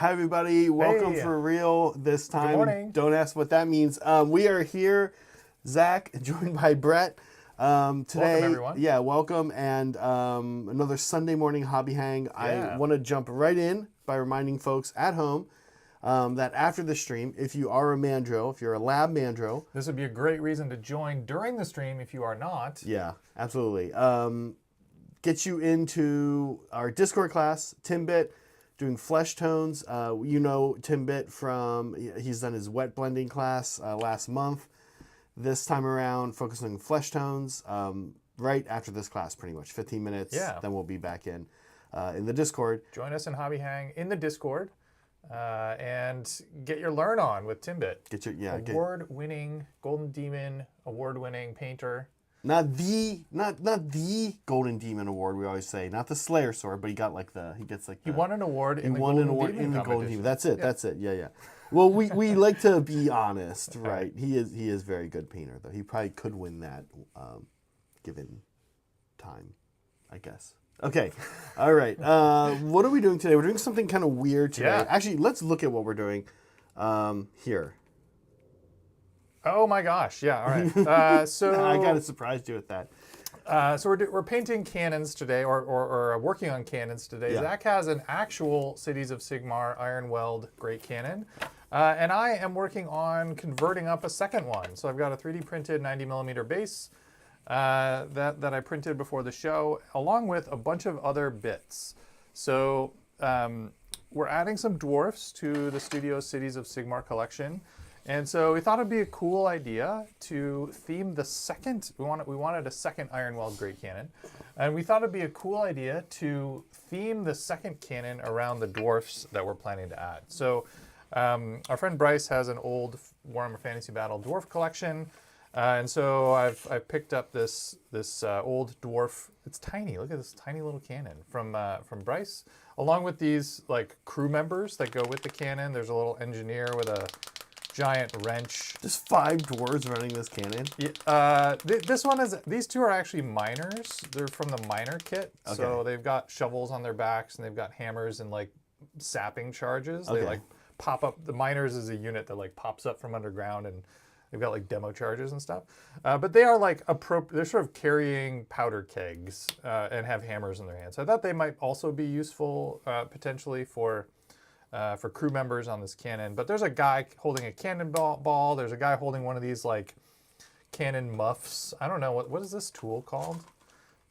Hi, everybody. Welcome Hey. for real this time. Good morning. Don't ask what that means. We are here, Zach, joined by Brett. Today, Welcome, everyone. Yeah, welcome. And another Sunday morning hobby hang. I Yeah. want to jump right in by reminding folks at home that after the stream, if you are a Mandro, if you're a lab Mandro, This would be a great reason to join during the stream if you are not. yeah, absolutely. Get you into our Discord class, Timbit, doing flesh tones. You know Timbit from, he's done his wet blending class last month. This time around, focusing on flesh tones right after this class, pretty much 15 minutes. Yeah. Then we'll be back in the Discord. Join us in Hobby Hang in the Discord and get your learn on with Timbit. Get your Award-winning, Golden Demon, award-winning painter. not the Golden Demon Award, we always say, not the Slayer sword, but he got like the, he gets like He the, won an award he in the won Golden an award Demon in the Golden competition. Demon. That's it. Yeah. That's it. Yeah. Well, we like to be honest, right? He is very good painter, though. He probably could win that, given time, I guess. Okay, all right. What are we doing today? We're doing something kind of weird today. Yeah. Actually, let's look at what we're doing here. Oh my gosh! Yeah. All right. So I kind of surprised you with that. So we're painting cannons today, or working on cannons today. Yeah. Zach has an actual Cities of Sigmar Ironweld Great Cannon, and I am working on converting up a second one. So I've got a 3D printed 90mm base that I printed before the show, along with a bunch of other bits. So we're adding some dwarfs to the Studio Cities of Sigmar collection. And so we thought it'd be a cool idea to theme the second. We wanted a second Ironweld Great Cannon, and we thought it'd be a cool idea to theme the second cannon around the dwarfs that we're planning to add. So our friend Bryce has an old Warhammer Fantasy Battle dwarf collection, and so I've picked up this old dwarf. It's tiny. Look at this tiny little cannon from Bryce, along with these like crew members that go with the cannon. There's a little engineer with a giant wrench. There's 5 dwarves running this cannon. Yeah, this one is. These two are actually miners. They're from the miner kit. Okay. So they've got shovels on their backs and they've got hammers and like sapping charges. Okay. They like pop up. The miners is a unit that like pops up from underground and they've got like demo charges and stuff. But they are like they're sort of carrying powder kegs and have hammers in their hands. So I thought they might also be useful potentially for crew members on this cannon. But there's a guy holding a cannonball. There's a guy holding one of these like cannon muffs. I don't know, what is this tool called?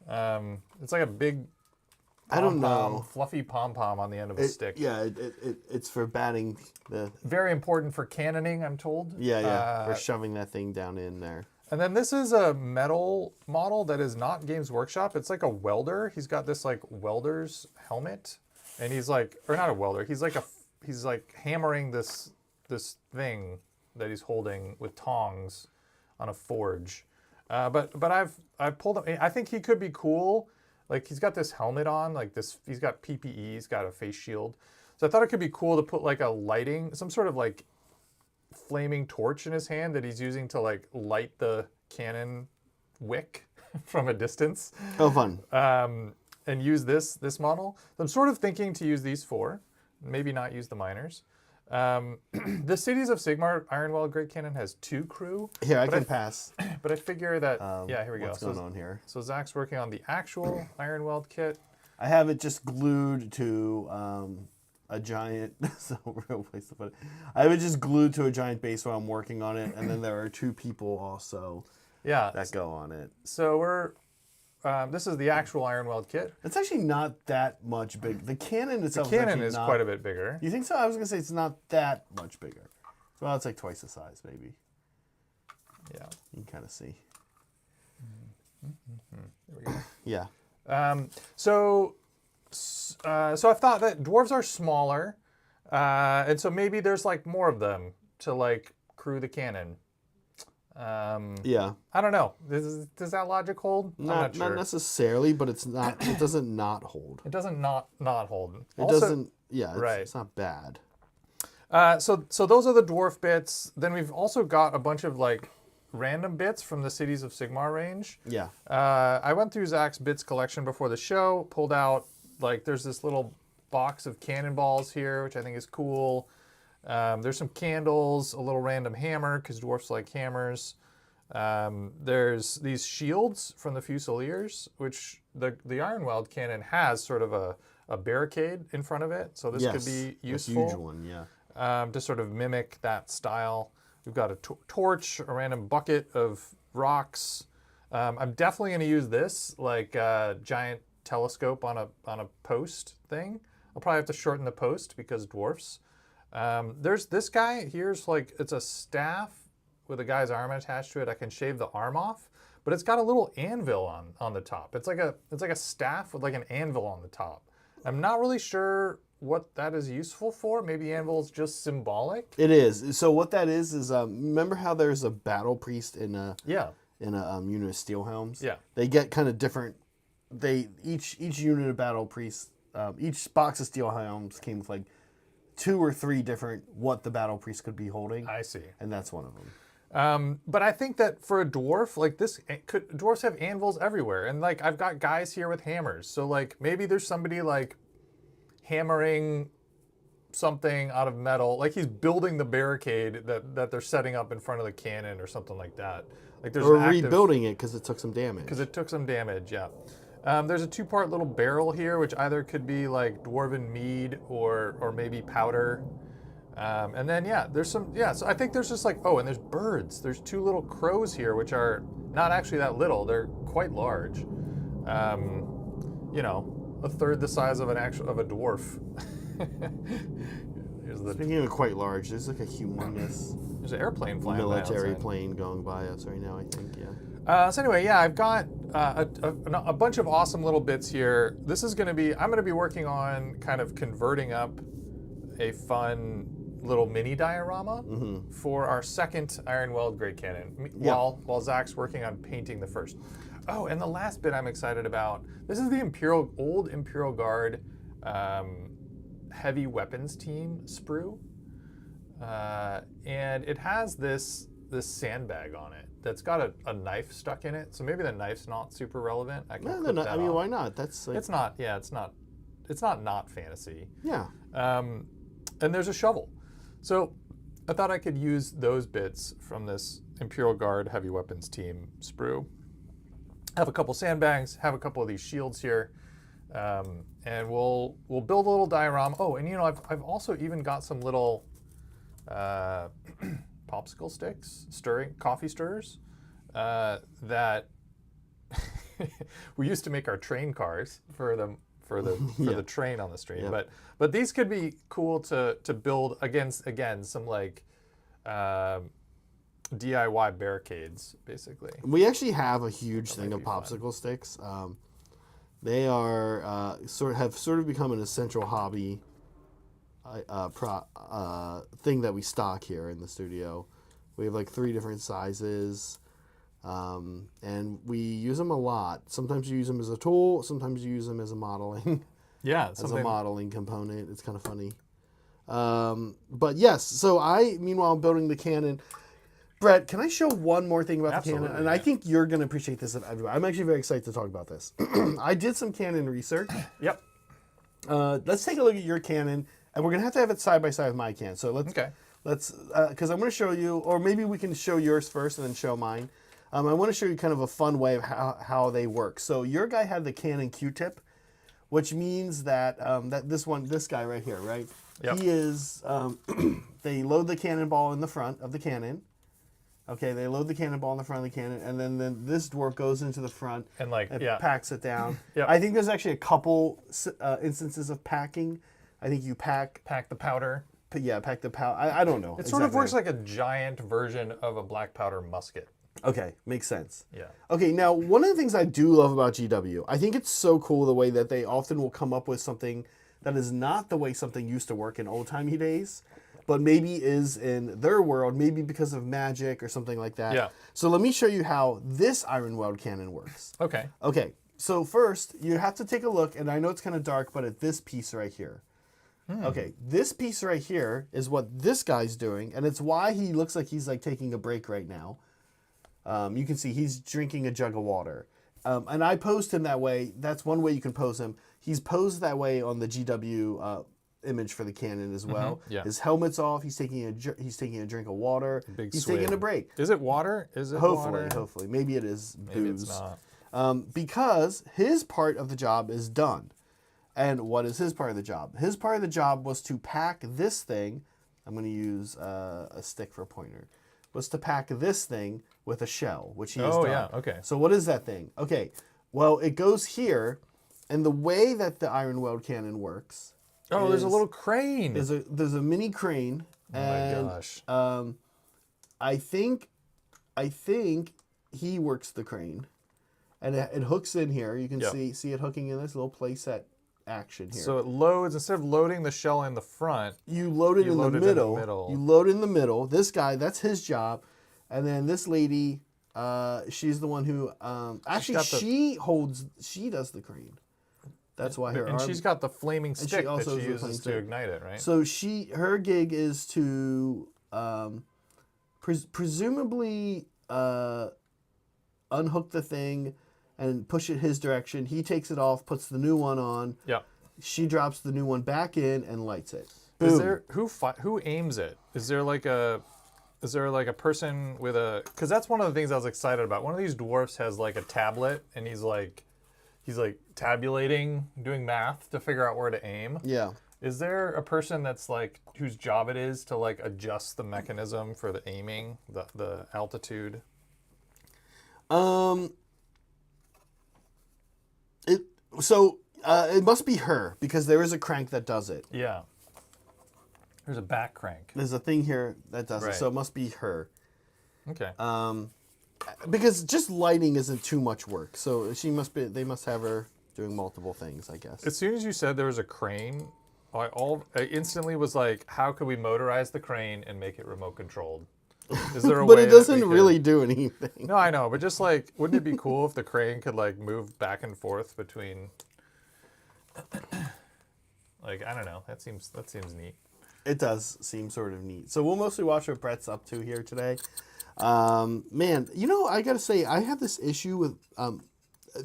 It's like a big I don't know. fluffy pom-pom on the end of a stick. Yeah, it's for batting the. Very important for cannoning, I'm told. Yeah. We're shoving that thing down in there. And then this is a metal model that is not Games Workshop. It's like a welder. He's got this like welder's helmet. And he's like, or not a welder. He's like hammering this thing that he's holding with tongs on a forge. But I've pulled him. I think he could be cool. Like he's got this helmet on, like this. He's got PPE. He's got a face shield. So I thought it could be cool to put like some sort of like flaming torch in his hand that he's using to like light the cannon wick from a distance. Oh, fun. And use this model. So I'm sort of thinking to use these 4, maybe not use the miners. The Cities of Sigmar Ironweld Great Cannon has 2 crew. Here, I can pass. But I figure that, yeah, here we go. What's going on here? So Zach's working on the actual Ironweld kit. I have it just glued to a giant. So real place to put it. I have it just glued to a giant base while I'm working on it, and then there are 2 people also. Yeah. That go on it. So we're. This is the actual Ironweld kit. It's actually not that much big. The cannon itself. The cannon is quite a bit bigger. You think so? I was gonna say it's not that much bigger. Well, it's like twice the size, maybe. Yeah. You can kind of see. There we go. Yeah. So I thought that dwarves are smaller, and so maybe there's like more of them to like crew the cannon. Yeah. I don't know. Does that logic hold? I'm not sure. Not necessarily, but it's not. It doesn't not hold. It doesn't not hold. It doesn't. Yeah. Right. It's not bad. So those are the dwarf bits. Then we've also got a bunch of like random bits from the Cities of Sigmar range. Yeah. I went through Zach's bits collection before the show, pulled out like there's this little box of cannonballs here, which I think is cool. There's some candles, a little random hammer, because dwarfs like hammers. There's these shields from the Fusiliers, which the Ironweld cannon has sort of a barricade in front of it. So this could be useful. A huge one, yeah. To sort of mimic that style. We've got a torch, a random bucket of rocks. I'm definitely going to use this, like a giant telescope on a post thing. I'll probably have to shorten the post because dwarfs. There's this guy. Here's like, it's a staff with a guy's arm attached to it. I can shave the arm off, but it's got a little anvil on the top. It's like a staff with like an anvil on the top. I'm not really sure what that is useful for. Maybe anvil is just symbolic. It is. So what that is remember how there's a battle priest in a unit of steel helms? Yeah. They get kind of different. Each unit of battle priests, each box of steel helms came with like 2 or 3 different what the battle priest could be holding. I see. And that's one of them. But I think that for a dwarf, like dwarfs have anvils everywhere. And like, I've got guys here with hammers. So like, maybe there's somebody like hammering something out of metal. Like he's building the barricade that they're setting up in front of the cannon or something like that. Like there's rebuilding it because it took some damage. Because it took some damage, yeah. There's a 2-part little barrel here, which either could be like dwarven mead or maybe powder. And then, so I think there's just like, and there's birds. There's 2 little crows here, which are not actually that little. They're quite large. You know, a third the size of a dwarf. Speaking of quite large, there's like a humongous there's an airplane flying military plane going by us right now, I think, So anyway, I've got a bunch of awesome little bits here. This is going to be, I'm going to be working on kind of converting up a fun little mini diorama for our second Ironweld Great Cannon, while Zach's working on painting the first. Oh, and the last bit I'm excited about, this is the old Imperial Guard heavy weapons team sprue. And it has this sandbag on it that's got a knife stuck in it. So maybe the knife's not super relevant. I mean, why not? That's like... It's not fantasy. Yeah. And there's a shovel. So I thought I could use those bits from this Imperial Guard heavy weapons team sprue. Have a couple sandbags, have a couple of these shields here, and we'll build a little diorama. Oh, and I've also even got some little popsicle sticks, coffee stirrers, that we used to make our train cars for the train on the street. Yeah. But these could be cool to build again some like DIY barricades, basically. We actually have a huge thing of popsicle sticks. They are have sort of become an essential hobby thing that we stock here in the studio. We have like 3 different sizes, and we use them a lot. Sometimes you use them as a tool. Sometimes you use them as a modeling. Yeah, as a modeling component. It's kind of funny. But yes, so meanwhile, I'm building the cannon. Brett, can I show one more thing about the cannon? And I think you're going to appreciate this. I'm actually very excited to talk about this. I did some cannon research. Yep. Let's take a look at your cannon, and we're going to have it side by side with my cannon. So let's, because I'm going to show you, or maybe we can show yours first and then show mine. I want to show you kind of a fun way of how they work. So your guy had the cannon Q-tip, which means that this guy right here, right? Yep. He is, they load the cannonball in the front of the cannon. Okay, they load the cannonball in the front of the cannon, and then this dwarf goes into the front and packs it down. Yep. I think there's actually a couple instances of packing. I think you pack the powder. Pack the powder. I don't know. It sort of works like a giant version of a black powder musket. Okay, makes sense. Yeah. Okay, now one of the things I do love about GW, I think it's so cool the way that they often will come up with something that is not the way something used to work in old-timey days, but maybe is in their world, maybe because of magic or something like that. Yeah. So let me show you how this Ironweld cannon works. Okay. Okay, so first, you have to take a look, and I know it's kind of dark, but at this piece right here. Okay, this piece right here is what this guy's doing, and it's why he looks like he's like taking a break right now. You can see he's drinking a jug of water. And I posed him that way. That's one way you can pose him. He's posed that way on the GW image for the cannon as well. Yeah. His helmet's off. He's taking a drink of water. He's swig. taking a break. Is it water? Is it Hopefully, water? hopefully. Maybe it is Maybe booze. it's not. Because his part of the job is done. And what is his part of the job? His part of the job was to pack this thing. I'm going to use a stick for a pointer. Was to pack this thing with a shell, which he has done. Oh, yeah, okay. So what is that thing? Okay, well, it goes here, and the way that the Ironweld cannon works... Oh, there's a little crane. There's a mini crane. And, my gosh. I think he works the crane. And it hooks in here. You can see it hooking in this little playset action here. So it loads, instead of loading the shell in the front, you load it in the middle. You load it in the middle. This guy, that's his job. And then this lady, she's the one who, actually she does the crane. That's why her and arm, she's got the flaming stick that she uses the uses to ignite it, right? So her gig is to presumably unhook the thing and push it his direction. He takes it off, puts the new one on. Yeah. She drops the new one back in and lights it. Is there who aims it? Is there like a person with a? Because that's one of the things I was excited about. One of these dwarfs has like a tablet, and he's like tabulating, doing math to figure out where to aim. Yeah. Is there a person that's like whose job it is to like adjust the mechanism for the aiming, the altitude? It must be her because there is a crank that does it. Yeah. There's a back crank. There's a thing here that does Right. it, so it must be her. Okay. Because just lighting isn't too much work, so they must have her doing multiple things, I guess. As soon as you said there was a crane, I instantly was like, how could we motorize the crane and make it remote controlled? Is there a But way it that we doesn't could- really do anything. No, I know, but just like, wouldn't it be cool if the crane could like move back and forth between? Like, I don't know. That seems neat. It does seem sort of neat. So we'll mostly watch what Brett's up to here today. Man, I gotta say, I have this issue with.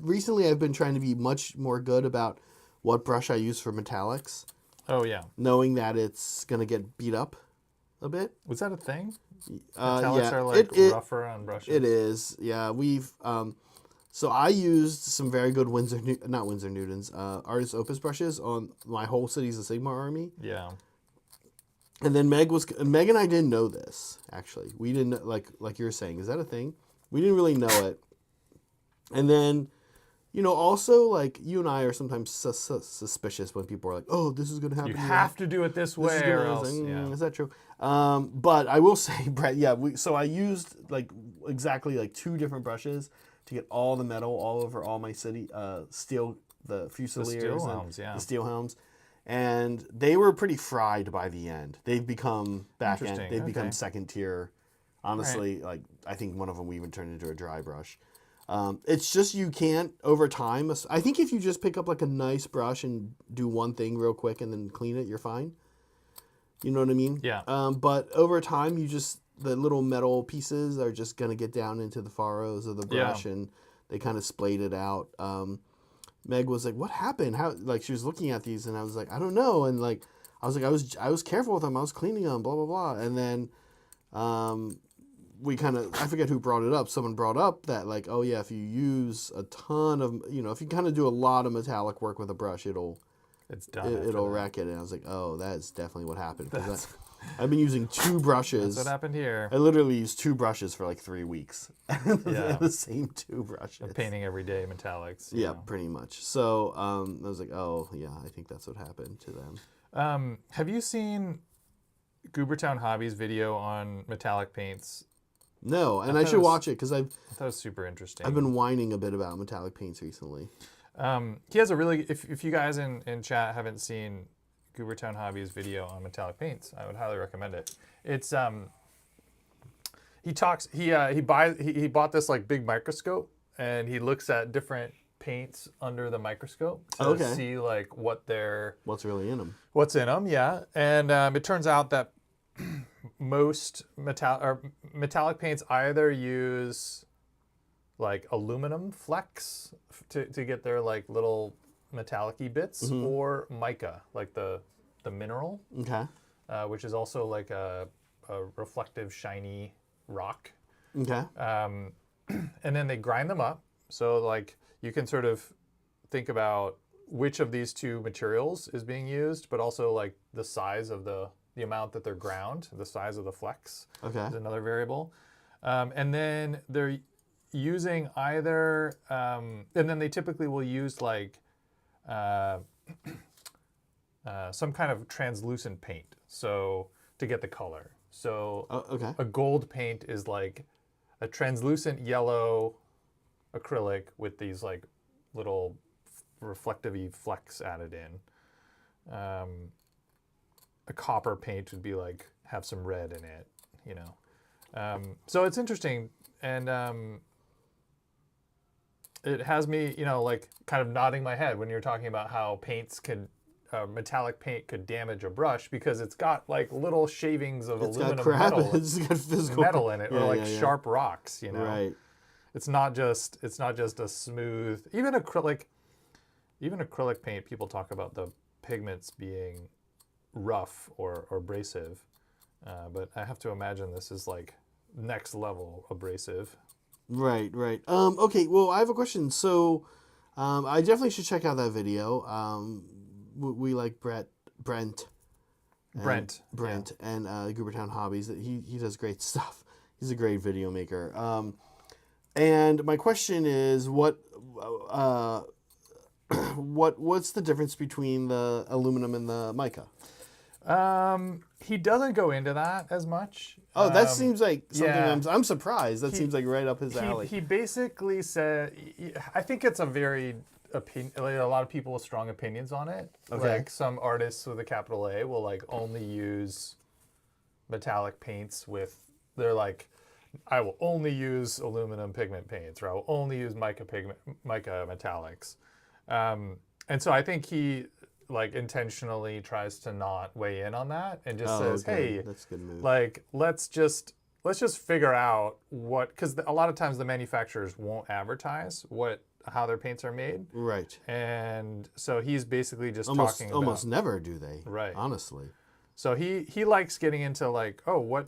Recently, I've been trying to be much more good about what brush I use for metallics, Oh yeah. knowing that it's gonna get beat up a bit. Was that a thing? Yeah, Metallics are like rougher on brushes. It is, yeah. We've so I used some very good not Winsor Newtons, Artist Opus brushes on my whole Cities of Sigmar army. Yeah. And then Meg and I didn't know this, actually. We didn't, like you were saying, is that a thing? We didn't really know it. And then, also, like, you and I are sometimes suspicious when people are like, oh, this is going to happen. You have to do it this way or else. Yeah. Is that true? But I will say, Brett, yeah, so I used, exactly, 2 different brushes to get all the metal all over all my city, steel, the Fusiliers. The steel helms, yeah. The steel helms. And they were pretty fried by the end. They've become back end. Interesting, They've become okay. second tier. Honestly, I think one of them we even turned into a dry brush. It's just you can't over time. I think if you just pick up a nice brush and do one thing real quick and then clean it, you're fine. You know what I mean? Yeah. But over time, the little metal pieces are just gonna get down into the furrows of the brush, and they kind of splayed it out. Meg was like, "What happened? How?" She was looking at these, and I was like, "I don't know." And I was like, I was careful with them. I was cleaning them. Blah blah blah. And then, I forget who brought it up. Someone brought up that oh yeah, if you use a ton of if you kind of do a lot of metallic work with a brush, It's done. it'll wreck it. And I was like, oh, that's definitely what happened. I've been using 2 brushes. That's what happened here. I literally used 2 brushes for 3 weeks. Yeah. The same 2 brushes. Painting every day metallics. Yeah, pretty much. So I was like, oh, yeah, I think that's what happened to them. Have you seen Goobertown Hobby's video on metallic paints? No, and I should watch it because I thought it was super interesting. I've been whining a bit about metallic paints recently. He has a really, if you guys in chat haven't seen Goobertown Hobby's video on metallic paints, I would highly recommend it. It's he bought this big microscope, and he looks at different paints under the microscope to see What's really in them. What's in them, yeah. And it turns out that most metallic paints either use like aluminum flecks to get their like little metallic-y bits, or mica, like the mineral, Okay. which is also like a reflective, shiny rock. Okay. And then they grind them up. So like you can sort of think about which of these two materials is being used, but also like the size of the amount that they're ground, the size of the flex Okay. is another variable. And then they're using either, and then they typically will use like some kind of translucent paint, so to get the color. So Okay. a gold paint is like a translucent yellow acrylic with these like little reflective-y flecks added in. A copper paint would be like have some red in it, you know. So it's interesting, and it has me, you know, like kind of nodding my head when you're talking about how paints could, metallic paint could damage a brush, because it's got like little shavings of It's aluminum got crap. metal, It's got physical metal in it, Yeah, or like yeah, yeah. sharp rocks, you know. Right. It's not just a smooth, even acrylic paint. People talk about the pigments being rough or abrasive, but I have to imagine this is like next level abrasive. Right. Right. Okay. Well, I have a question. So, I definitely should check out that video. We like Brent. Brent. And Goobertown Hobbies. He does great stuff. He's a great video maker. And my question is, what's the difference between the aluminum and the mica? He doesn't go into that as much. Oh, that seems like something yeah. I'm surprised. That seems like right up his alley. He basically said, I think it's a very like a lot of people with strong opinions on it. Okay. Like some artists with a capital A will like only use metallic paints with, they're like, I will only use aluminum pigment paints, or I will only use mica metallics. And so I think he like intentionally tries to not weigh in on that and just says, okay. hey, That's a good move. like let's just figure out what, because a lot of times the manufacturers won't advertise how their paints are made. Right. And so he's basically just Almost talking about, almost never do they. Right. Honestly. so he likes getting into like, oh, what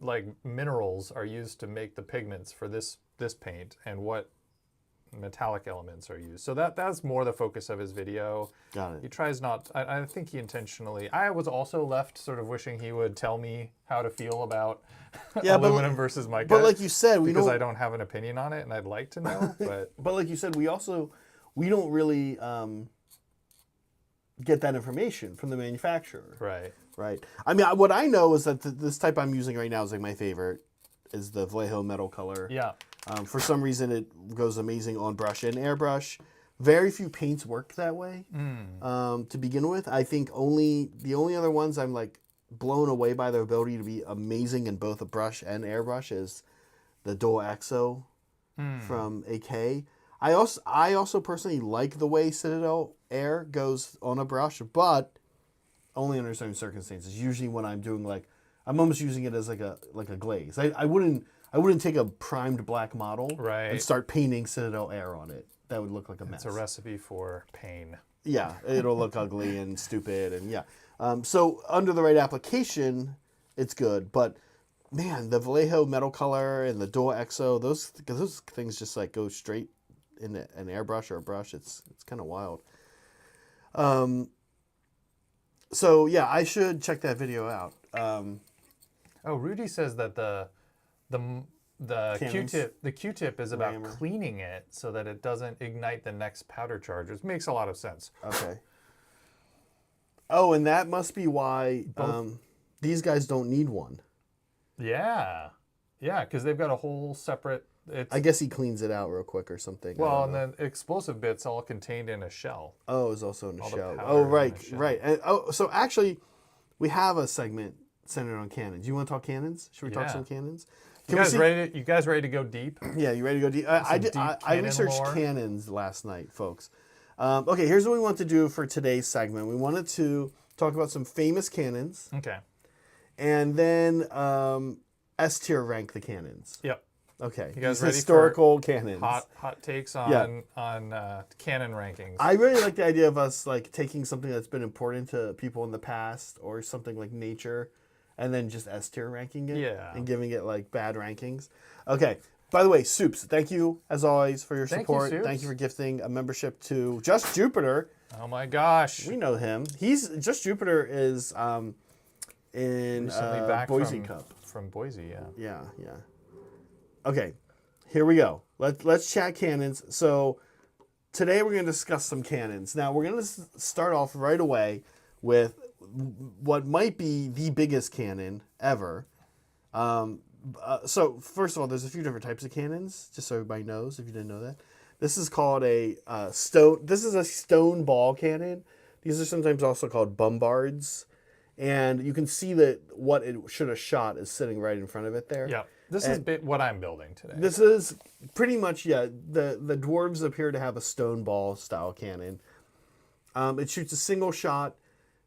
like minerals are used to make the pigments for this paint, and what metallic elements are used. So that's more the focus of his video. Got He it. tries not, I think he intentionally, I was also left sort of wishing he would tell me how to feel about aluminum versus mica. But like you said, because I don't have an opinion on it and I'd like to know, but But like you said, we don't really get that information from the manufacturer. right. Right. I mean, what I know is that this type I'm using right now is like my favorite, is the Vallejo metal color. Yeah. For some reason, it goes amazing on brush and airbrush. Very few paints work that way. To begin with, I think the only other ones I'm like blown away by their ability to be amazing in both a brush and airbrush is the Dual Exo from AK. I also personally like the way Citadel Air goes on a brush, but only under certain circumstances. Usually when I'm doing I'm almost using it as like a glaze. I wouldn't take a primed black model Right. and start painting Citadel Air on it. That would look like a mess. It's a recipe for pain. Yeah, it'll look ugly and stupid, and yeah. So under the right application, it's good. But man, the Vallejo metal color and the Dual Exo, those things just like go straight in an airbrush or a brush. It's kind of wild. So yeah, I should check that video out. Oh, Rudy says that the Cannons. Q-tip is about Warhammer. cleaning it so that it doesn't ignite the next powder charge. It makes a lot of sense. Okay. Oh, and that must be why these guys don't need one. Yeah, because they've got a whole separate. I guess he cleans it out real quick or something. Well, and then explosive bits all contained in a shell. Oh, it's also in the All the shell. powder Oh, in right, the shell. right. And, so actually, we have a segment centered on cannons. You want to talk cannons? Should we talk Yeah. some cannons? You guys ready to go deep? Yeah, you ready to go deep? I deep researched lore? cannons last night, folks. Okay, here's what we want to do for today's segment. We wanted to talk about some famous cannons, Okay. and then S tier rank the cannons. Yep. Okay. You guys These ready historical cannons. hot takes on cannon rankings? I really like the idea of us like taking something that's been important to people in the past, or something like nature, and then just S tier ranking it. Yeah. And giving it like bad rankings. Okay. By the way, Soups, thank you as always for your support. Thank you for gifting a membership to Just Jupiter. Oh my gosh. We know him. He's Just Jupiter is in Recently back Boise Cup. From Boise, yeah. Yeah. Okay, here we go. Let's chat cannons. So today we're going to discuss some cannons. Now we're going to start off right away with what might be the biggest cannon ever. So first of all, there's a few different types of cannons, just so everybody knows if you didn't know that. This is called a stone. This is a stone ball cannon. These are sometimes also called bombards. And you can see that what it should have shot is sitting right in front of it there. Yeah. This is what I'm building today. This is pretty much, the dwarves appear to have a stone ball style cannon. It shoots a single shot.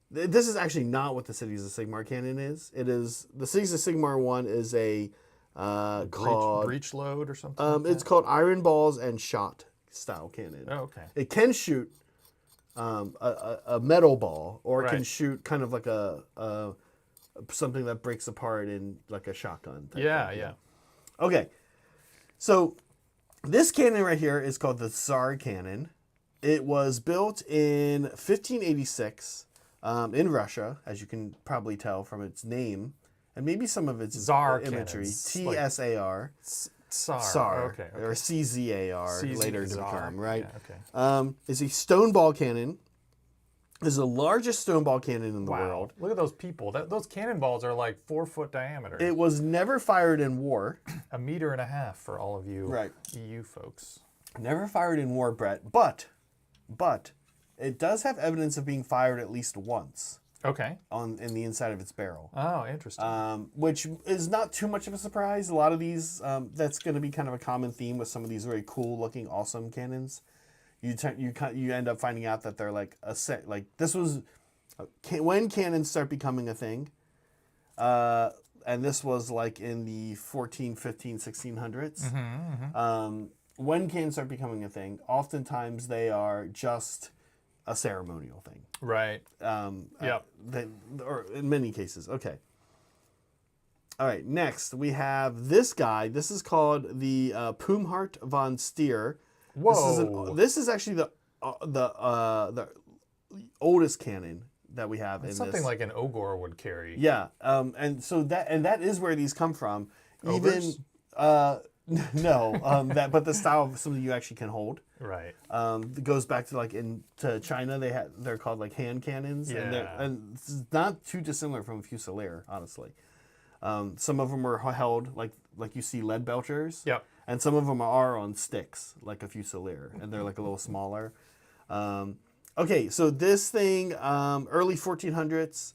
This is actually not what the Cities of Sigmar cannon is. It is, the Cities of Sigmar one is a called... breach load or something? It's called Iron Balls and Shot style cannon. Oh, okay. It can shoot a metal ball, or it can Right. shoot kind of like a something that breaks apart in like a shotgun type Yeah, thing. yeah. Okay, so this cannon right here is called the Tsar cannon. It was built in 1586 in Russia, as you can probably tell from its name, and maybe some of its Tsar imagery. cannons, Tsar. Tsar. Okay. Or CZAR later to Czar. become, right? Yeah, okay. Is a stone ball cannon. Is the largest stone ball cannon in the Wow. world. Look at those people. Those cannonballs are like 4-foot diameter. It was never fired in war. 1.5 meters for all of you Right. EU folks. Never fired in war, Brett. But it does have evidence of being fired at least once Okay. in the inside of its barrel. Oh, interesting. Which is not too much of a surprise. A lot of these, that's going to be kind of a common theme with some of these very cool looking, awesome cannons. You end up finding out that they're like a set. Like this was when cannons start becoming a thing, and this was like in the 14, 15, 1600s. When cannons start becoming a thing, oftentimes they are just a ceremonial thing. Right. Yep. Or in many cases. Okay. All right. Next, we have this guy. This is called the Pumhart von Stier. Whoa. This is actually the oldest cannon that we have in this. Something like an Ogre would carry. Yeah. And so that is where these come from. Ogres? No. But the style of something you actually can hold. Right. It goes back to like to China. They're called like hand cannons. Yeah. And it's not too dissimilar from a Fusilier, honestly. Some of them are held like you see lead belchers. Yep. And some of them are on sticks, like a Fusilier, and they're like a little smaller. Okay, so this thing, early 1400s,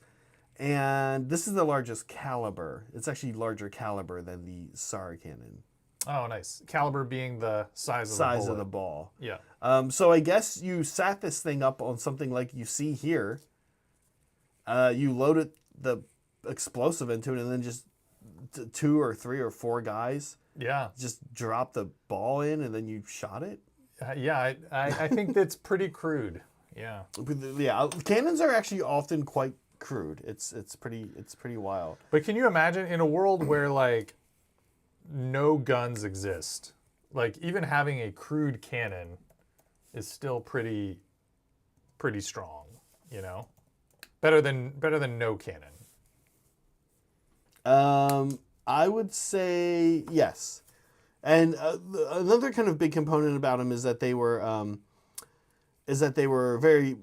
and this is the largest caliber. It's actually larger caliber than the Tsar cannon. Oh, nice. Caliber being the size of the bullet. Of the ball. Yeah. So I guess you sat this thing up on something like you see here. You loaded the explosive into it, and then just 2 or 3 or 4 guys just drop the ball in, and then you shot it. Yeah, I think that's pretty crude. Yeah. Yeah, cannons are actually often quite crude. It's pretty wild. But can you imagine in a world where like no guns exist, like even having a crude cannon is still pretty strong, you know? Better than no cannon. I would say yes. And another kind of big component about them is that they were very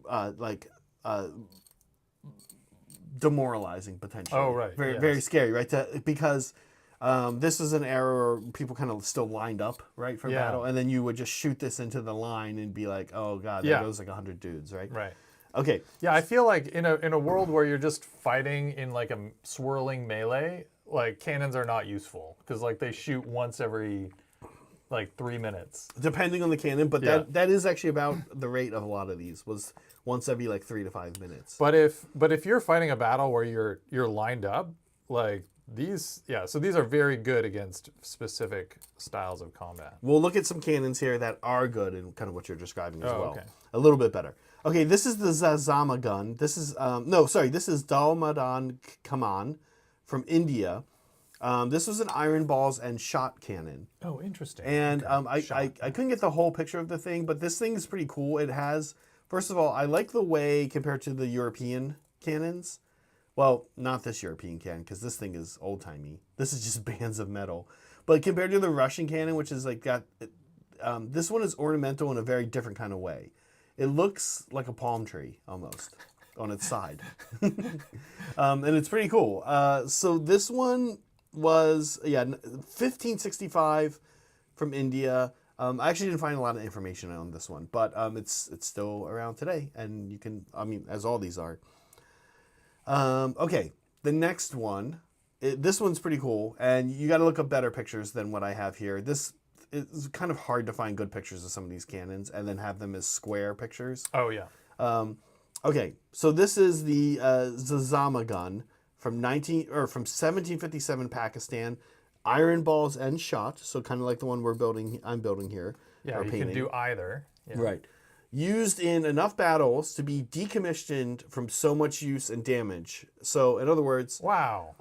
demoralizing potentially. Oh, right. Very scary, right? Because this was an era where people kind of still lined up, right, for battle, and then you would just shoot this into the line and be like, oh god, there goes like 100 dudes, right? Right. Okay. Yeah, I feel like in a world where you're just fighting in like a swirling melee, like cannons are not useful because like they shoot once every like 3 minutes. Depending on the cannon, but that is actually about the rate of a lot of these, was once every like 3 to 5 minutes. But if you're fighting a battle where you're lined up, like So these are very good against specific styles of combat. We'll look at some cannons here that are good and kind of what you're describing as well. Okay. A little bit better. Okay, this is the Zazama gun. This is, this is Duardin-themed from India. This was an iron balls and shot cannon. Oh, interesting. And Okay. I couldn't get the whole picture of the thing, but this thing is pretty cool. It has, first of all, I like the way compared to the European cannons. Well, not this European cannon, because this thing is old-timey. This is just bands of metal. But compared to the Russian cannon, which is like this one is ornamental in a very different kind of way. It looks like a palm tree, almost, on its side. And it's pretty cool. So this one was, 1565 from India. I actually didn't find a lot of information on this one, but it's still around today, and you can, as all these are. Okay, the next one, this one's pretty cool, and you got to look up better pictures than what I have here. This is kind of hard to find good pictures of some of these cannons and then have them as square pictures. Oh, yeah. Okay, so this is the Zazama gun from 1757 Pakistan, iron balls and shot, so kind of like the one I'm building here. Yeah, or you painting. can do either. Yeah. Right. Used in enough battles to be decommissioned from so much use and damage. So, in other words, Wow.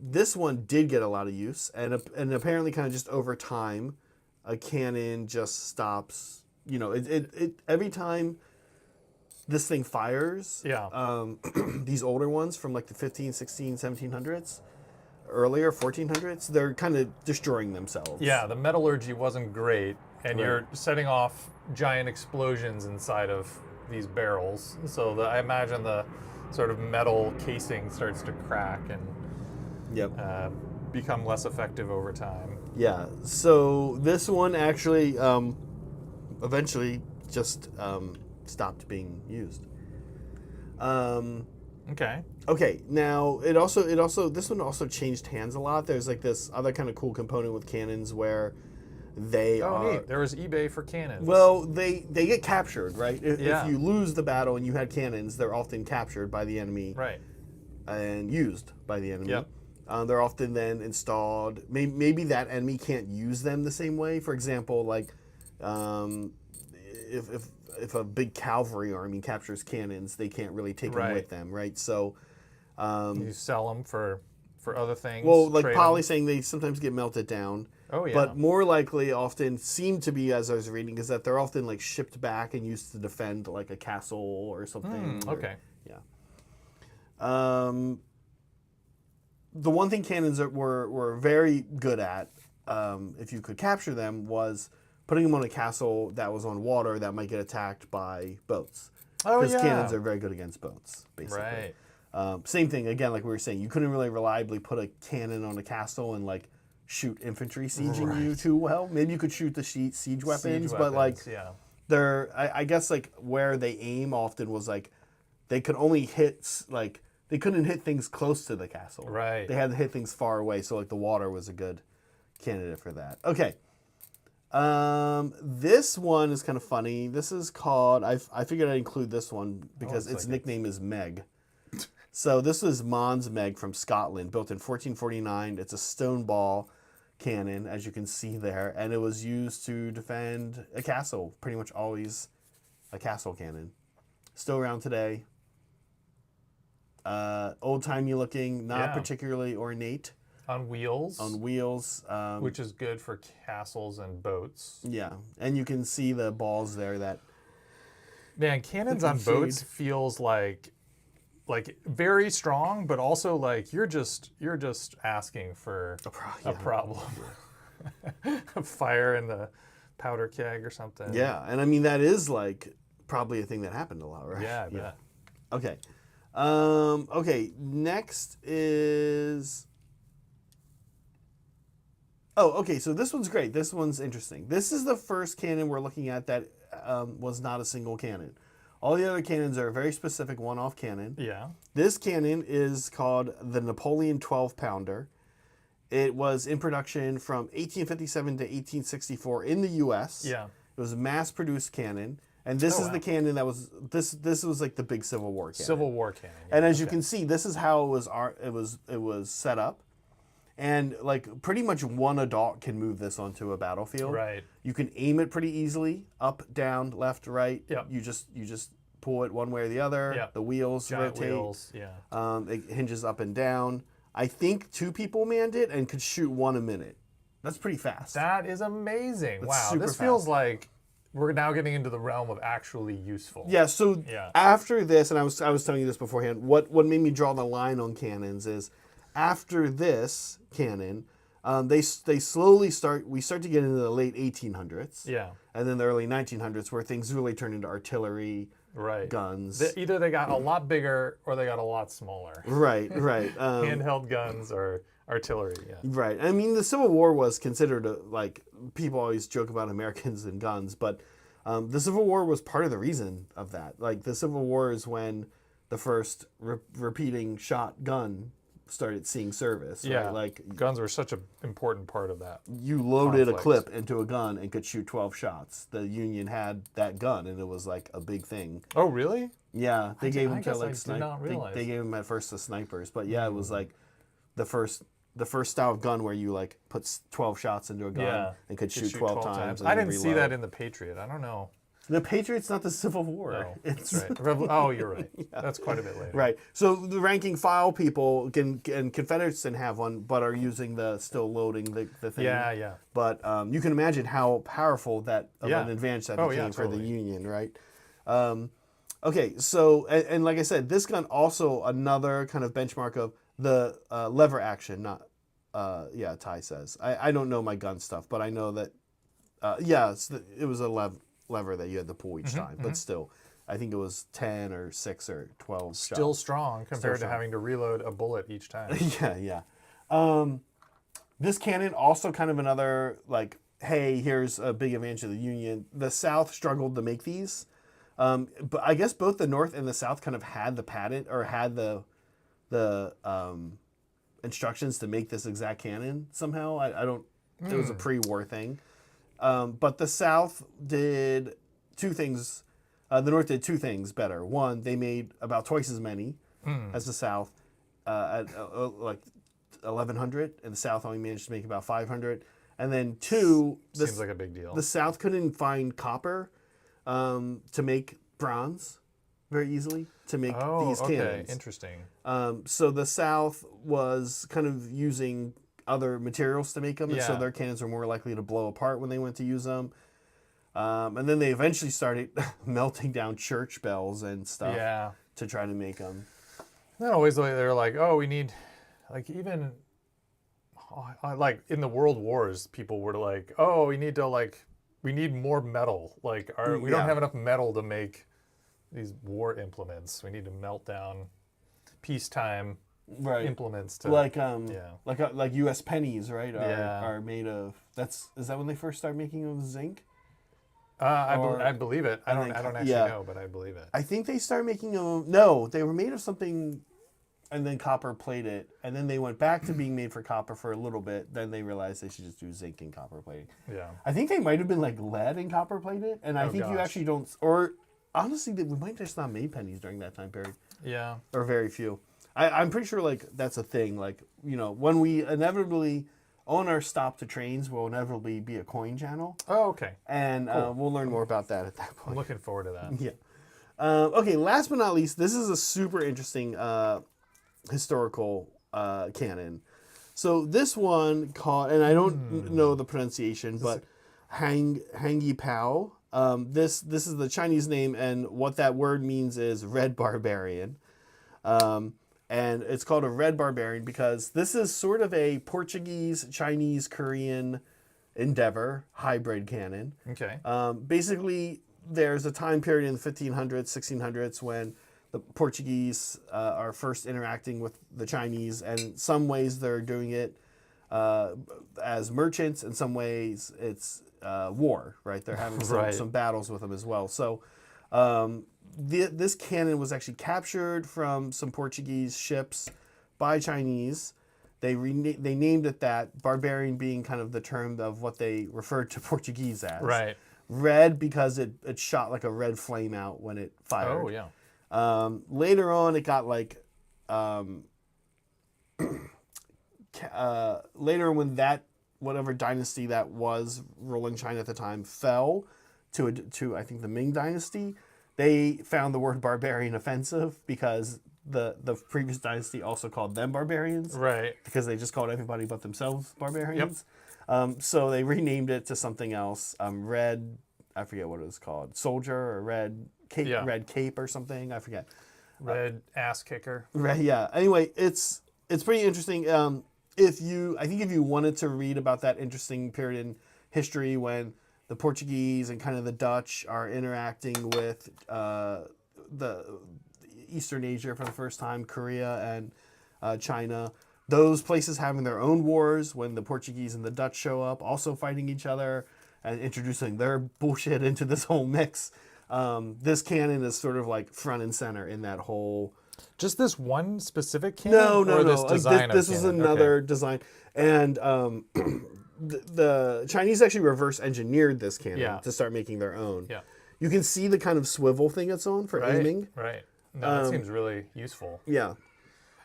this one did get a lot of use, and apparently, kind of just over time, a cannon just stops. You know, it every time this thing fires. Yeah. These older ones from like the 15, 16, 1700s, earlier 1400s, they're kind of destroying themselves. Yeah, the metallurgy wasn't great, and Right. you're setting off giant explosions inside of these barrels. So I imagine the sort of metal casing starts to crack and Yep. become less effective over time. Yeah. So this one actually eventually just stopped being used. Okay. Okay, now this one also changed hands a lot. There's like this other kind of cool component with cannons where they Oh, are neat. There was eBay for cannons. well, they get captured, right? Yeah. If you lose the battle and you had cannons, they're often captured by the enemy Right. and used by the enemy. Yep. They're often then installed. Maybe that enemy can't use them the same way. For example, like if a big cavalry army captures cannons, they can't really take them Right. with them, right? So, You sell them for other things. well, like trade 'em. Polly's saying, they sometimes get melted down. Oh, yeah. But more likely, often seem to be, as I was reading, is that they're often like shipped back and used to defend like a castle or something. Okay. The one thing cannons that were very good at, if you could capture them, was putting them on a castle that was on water that might get attacked by boats. Oh, Because yeah. cannons are very good against boats, basically. Right. Same thing, again, like we were saying, you couldn't really reliably put a cannon on a castle and like shoot infantry sieging you too well. Maybe you could shoot the siege weapons, but like yeah. I guess like where they aim often was like they could only hit like they couldn't hit things close to the castle. Right. They had to hit things far away, so like the water was a good candidate for that. Okay. This one is kind of funny. This is called I figured I'd include this one because it's its like nickname is Meg. So this was Mons Meg from Scotland, built in 1449. It's a stone ball cannon, as you can see there, and it was used to defend a castle. Pretty much always a castle cannon. Still around today. Old-timey looking, not Yeah. particularly ornate. On wheels. On wheels. Which is good for castles and boats. Yeah, and you can see the balls there that... Man, cannons Like on you boats feed. feels like very strong, but also like you're just asking for a problem. A fire in the powder keg or something. Yeah, and I mean, that is like probably a thing that happened a lot, right? Yeah, I bet. Okay. Okay, next is... Oh, okay, so this one's great. This one's interesting. This is the first cannon we're looking at that was not a single cannon. All the other cannons are a very specific one-off cannon. Yeah. This cannon is called the Napoleon 12-pounder. It was in production from 1857 to 1864 in the U.S. Yeah. It was a mass-produced cannon. And this Oh, is wow. the cannon that was this was like the big Civil War cannon. Civil War cannon. And as you okay. can see, this is how it was set up. And like pretty much one adult can move this onto a battlefield. Right. You can aim it pretty easily, up, down, left, right. Yep. You just pull it one way or the other. Yep. The wheels Giant rotate. wheels. Yeah. It hinges up and down. I think 2 people manned it and could shoot 1 a minute. That's pretty fast. That is amazing. Wow. super This feels like we're now getting into the realm of actually useful. Yeah, so Yeah. after this, and I was telling you this beforehand, what made me draw the line on cannons is after this cannon, we start to get into the late 1800s. Yeah. And then the early 1900s where things really turned into artillery, Right. guns. Either they got a lot bigger or they got a lot smaller. Right. Handheld guns or artillery. Yeah. Right. I mean, the Civil War was considered like people always joke about Americans and guns, but the Civil War was part of the reason of that. Like the Civil War is when the first repeating shot gun started seeing service. Yeah. Right? Like Guns were such an important part of that. you loaded conflict. a clip into a gun and could shoot 12 shots. The Union had that gun, and it was like a big thing. Oh, really? Yeah, they gave them to guess I like did not realize. They gave them at first to snipers, but yeah, it was like the first style of gun where you like put 12 shots into a gun Yeah. and could shoot 12 times. And I then didn't see reload. that in the Patriot. I don't know. The Patriots, not the Civil War. No, It's that's right. Oh, you're right. That's quite a bit later. right. So the ranking file people and Confederates didn't have one, but are using the still loading the thing. Yeah, yeah. But you can imagine how powerful that of Yeah. an advantage that Oh, became yeah, for the totally. Union, right? Okay, so and like I said, this gun also another kind of benchmark of the lever action. Not, Ty says I don't know my gun stuff, but I know that it was a lever that you had to pull each time, but still, I think it was 10 or 6 or 12 Still shots. strong compared strong. to having to reload a bullet each time. Yeah. This cannon also kind of another like, hey, here's a big advantage of the Union. The South struggled to make these, but I guess both the North and the South kind of had the patent or had the instructions to make this exact cannon somehow. I don't. It was a pre-war thing, but the South did 2 things. The North did 2 things better. One, they made about twice as many as the South at like 1,100, and the South only managed to make about 500. And then 2, Seems like a big deal. the South couldn't find copper to make bronze very easily to make these cannons. Interesting. So the South was kind of using other materials to make them, and so Yeah. their cannons were more likely to blow apart when they went to use them. And then they eventually started melting down church bells and stuff Yeah. to try to make them. Not always the way they're like, oh, we need, like even, like in the World Wars, people were like, oh, we need more metal. Like, we don't Yeah. have enough metal to make these war implements. We need to melt down peacetime implements to like yeah. like U.S. pennies, right? Yeah. Are made of. Is that when they first started making them with zinc? I believe it. I don't actually yeah. know, but I believe it. I think they started making them. No, they were made of something, and then copper plated, and then they went back to being made for copper for a little bit. Then they realized they should just do zinc and copper plating. Yeah. I think they might have been like lead and copper plated, and I think you gosh. actually don't. Or honestly, we might just not made pennies during that time period, Yeah. or very few. I'm pretty sure like that's a thing. Like when we inevitably on our stop to trains will inevitably be a coin channel, Oh, okay. and we'll learn more about that at that point. I'm looking forward to that. Yeah. Okay, last but not least, this is a super interesting historical canon. So this one called, and I don't know the pronunciation, but Hangi Pao. This is the Chinese name, and what that word means is red barbarian. And it's called a red barbarian because this is sort of a Portuguese, Chinese, Korean endeavor hybrid cannon. Okay. Basically, there's a time period in the 1500s, 1600s when the Portuguese are first interacting with the Chinese, and in some ways they're doing it as merchants. In some ways, it's war, right? They're having some battles with them as well. So this cannon was actually captured from some Portuguese ships by Chinese. They named it that, barbarian being kind of the term of what they referred to Portuguese as. Right. Red because it shot like a red flame out when it fired. Oh, yeah. later when whatever dynasty that was ruling China at the time fell to I think the Ming dynasty, they found the word barbarian offensive because the previous dynasty also called them barbarians. Right. Because they just called everybody but themselves barbarians. Yep. So they renamed it to something else. Red, I forget what it was called. Soldier or red cape, red cape or something. I forget. Red ass kicker. Right. Yeah. Anyway, it's pretty interesting. I think if you wanted to read about that interesting period in history when the Portuguese and kind of the Dutch are interacting with the Eastern Asia for the first time, Korea and China, those places having their own wars when the Portuguese and the Dutch show up, also fighting each other and introducing their bullshit into this whole mix. This cannon is sort of like front and center in that whole. Just this one specific cannon? No. This design this is another design. And the Chinese actually reverse engineered this cannon to start making their own. Yeah. You can see the kind of swivel thing it's on for aiming. Right. No, that seems really useful. Yeah.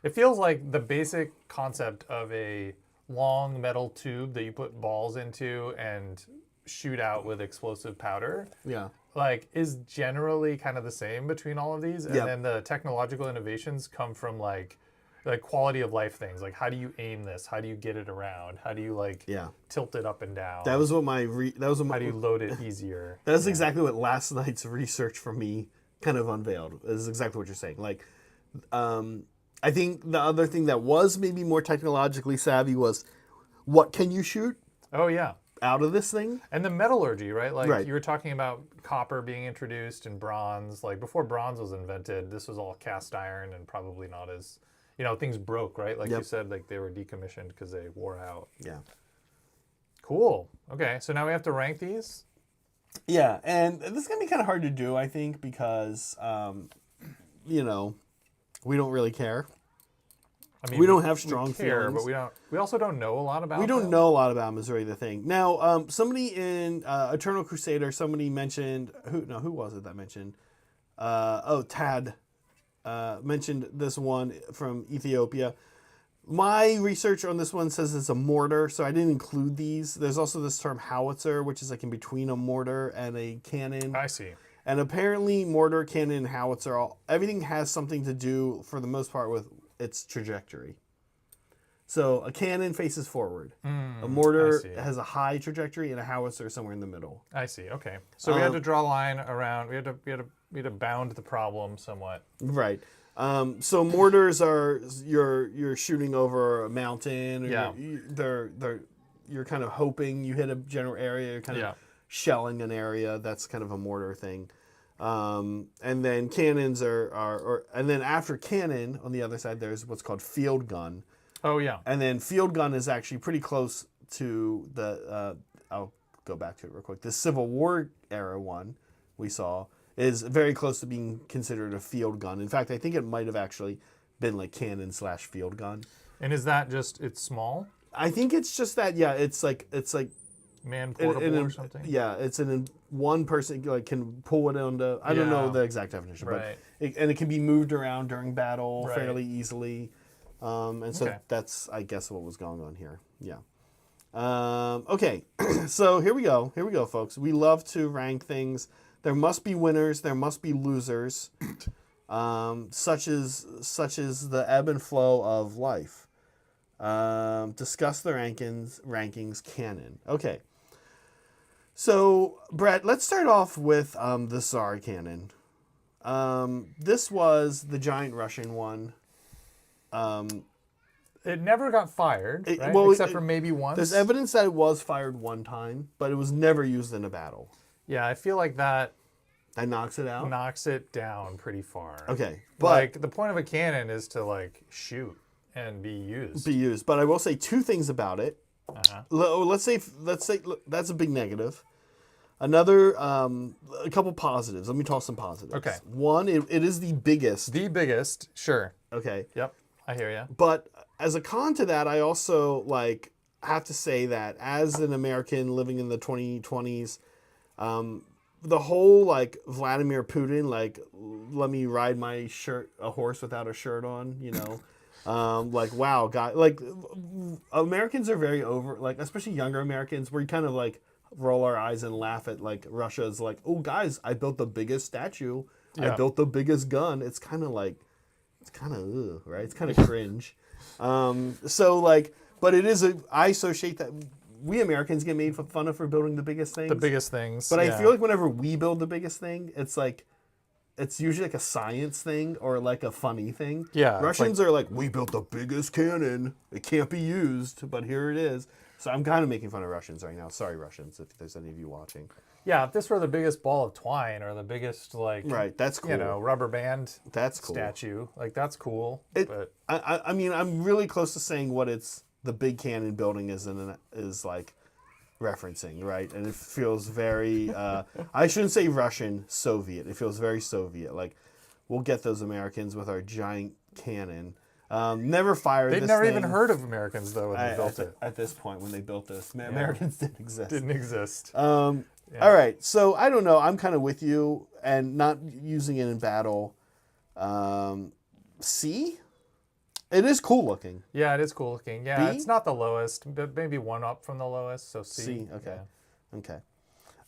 It feels like the basic concept of a long metal tube that you put balls into and shoot out with explosive powder. Yeah. Like, is generally kind of the same between all of these. And then the technological innovations come from like quality of life things. Like, how do you aim this? How do you get it around? How do you tilt it up and down? That was what how do you load it easier? That's exactly what last night's research for me kind of unveiled. Is exactly what you're saying. Like, I think the other thing that was maybe more technologically savvy was what can you shoot? Oh yeah. Out of this thing. And the metallurgy, right? Like you were talking about copper being introduced and bronze. Like before bronze was invented, this was all cast iron and probably not as, things broke, right? Like you said, like they were decommissioned because they wore out. Yeah. Cool. Okay, so now we have to rank these? Yeah, and this is going to be kind of hard to do, I think, because, we don't really care. I mean, we don't have strong feelings. But we also don't know a lot about We don't know a lot about Missouri, the thing. Now, somebody in Eternal Crusader, somebody mentioned, who was it that mentioned? Tad mentioned this one from Ethiopia. My research on this one says it's a mortar, so I didn't include these. There's also this term howitzer, which is like in between a mortar and a cannon. I see. And apparently mortar, cannon, and howitzer, everything has something to do, for the most part, with its trajectory. So a cannon faces forward. A mortar has a high trajectory, and a howitzer somewhere in the middle. I see. Okay. So we had to draw a line around. We had to bound the problem somewhat. Right. So mortars are you're shooting over a mountain. Or you're kind of hoping you hit a general area. You're kind of shelling an area. That's kind of a mortar thing. And then cannons and then after cannon on the other side, there's what's called field gun. Oh yeah. And then field gun is actually pretty close to the. I'll go back to it real quick. The Civil War era one we saw is very close to being considered a field gun. In fact, I think it might have actually been like cannon/field gun. And is that just it's small? I think it's just that. Yeah, it's like man portable or something. Yeah, it's one person can pull it onto. I don't know the exact definition, but it can be moved around during battle fairly easily. And so that's, I guess, what was going on here. Yeah. Okay, so here we go, folks. We love to rank things. There must be winners. There must be losers. Such as the ebb and flow of life. Discuss the rankings canon. Okay. So, Brett, let's start off with the Tsar cannon. This was the giant Russian one. It never got fired, right? Except for maybe once. There's evidence that it was fired one time, but it was never used in a battle. Yeah, I feel like that knocks it out? Knocks it down pretty far. Okay. But the point of a cannon is to shoot and be used. But I will say two things about it. Let's say that's a big negative. Another, a couple positives. Let me toss some positives. Okay. One, it is the biggest. The biggest, sure. Okay. Yep, I hear you. But as a con to that, I also have to say that as an American living in the 2020s, the whole Vladimir Putin, let me ride a horse without a shirt on, Like, wow, God, like Americans are very over, like especially younger Americans, we kind of like roll our eyes and laugh at like Russia's like, oh guys, I built the biggest statue, I Yeah. built the biggest gun. It's kind of like, it's kind of right, it's kind of cringe. So like, but it is I associate that we Americans get made fun of for building the biggest things. The biggest things. But yeah. I feel like whenever we build the biggest thing, it's like it's usually like a science thing or like a funny thing. Yeah, it's Russians are like, we built the biggest cannon. It can't be used, but here it is. So I'm kind of making fun of Russians right now. Sorry, Russians, if there's any of you watching. Yeah, if this were the biggest ball of twine or the biggest like Right, that's cool. you know, rubber band That's cool. statue, like that's cool. It, but I mean, I'm really close to saying what it's the big cannon building is like referencing, right? And it feels very I shouldn't say Russian, Soviet. It feels very Soviet. Like we'll get those Americans with our giant cannon. Never fired they'd this never thing. even heard of Americans though when they built it. At this point, when they built this, Americans didn't exist. Didn't exist. All right, so I don't know. I'm kind of with you, and not using it in battle. C, it is cool looking. Yeah, it is cool looking. Yeah, B? it's not the lowest, but maybe one up from the lowest. So C. C, okay, Yeah. okay.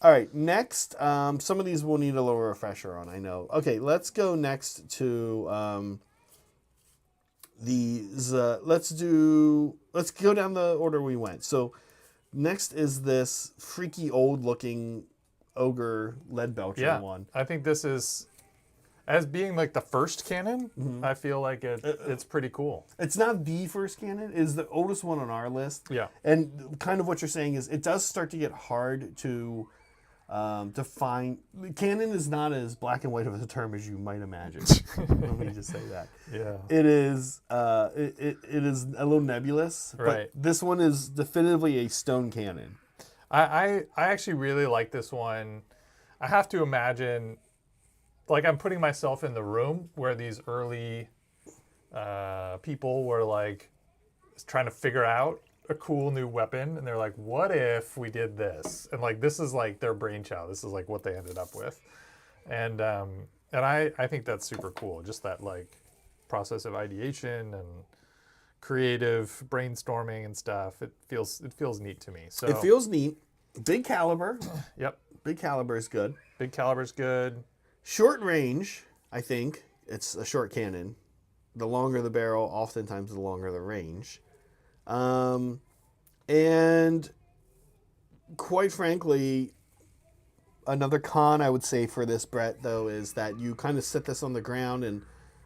All right, next. Some of these we'll need a little refresher on. I know. Okay, let's go next to let's go down the order we went. So next is this freaky old looking ogre lead belcher one. I think this is, as being like the first cannon, I feel like it's pretty cool. It's not the first cannon. It is the oldest one on our list. Yeah. And kind of what you're saying is it does start to get hard to define. Cannon is not as black and white of a term as you might imagine. Let me just say that. Yeah. It is it is a little nebulous. Right. But this one is definitively a stone cannon. I actually really like this one. I have to imagine, like I'm putting myself in the room where these early people were like trying to figure out a cool new weapon, and they're like, what if we did this? And like this is like their brainchild. This is like what they ended up with. And I think that's super cool. Just that like process of ideation and creative brainstorming and stuff. It feels neat to me. So It feels neat. Big caliber. Yep. Big caliber is good. Big caliber's good. Short range, I think. It's a short cannon. The longer the barrel, oftentimes the longer the range. And quite frankly, another con I would say for this, Brett, though, is that you kind of set this on the ground and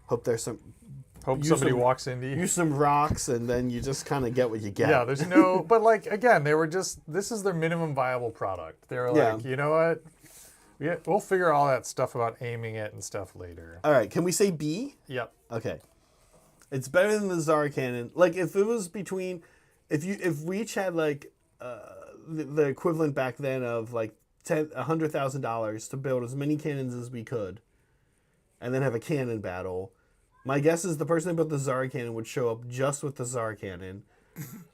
hope there's some... Hope use somebody some- walks into you. Use some rocks, and then you just kind of get what you get. Yeah, there's no, but like, again, they were just, this is their minimum viable product. They were like, Yeah. you know what? We'll figure all that stuff about aiming it and stuff later. All right, can we say B? Yep. Okay. It's better than the Tsar cannon. Like, if it was between... If we each had, like, the equivalent back then of, like, $100,000 to build as many cannons as we could, and then have a cannon battle, my guess is the person who built the Tsar cannon would show up just with the Tsar cannon,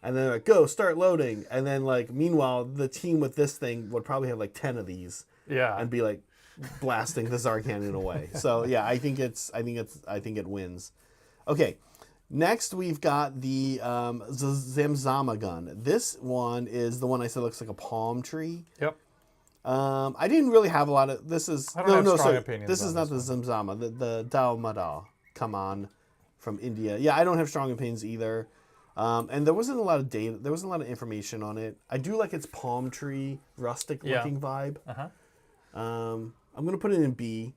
and then like, go, start loading, and then, like, meanwhile, the team with this thing would probably have, like, 10 of these, Yeah. and be, like, blasting the Tsar cannon away. So, yeah, I think it wins. Okay. Next, we've got the Zamzama gun. This one is the one I said looks like a palm tree. Yep. I didn't really have a lot of. This is I don't have strong opinions This is on not the Zamzama. The Dalmada. Come on, from India. Yeah, I don't have strong opinions either. And there wasn't a lot of data. There wasn't a lot of information on it. I do like its palm tree rustic looking vibe. I'm gonna put it in B.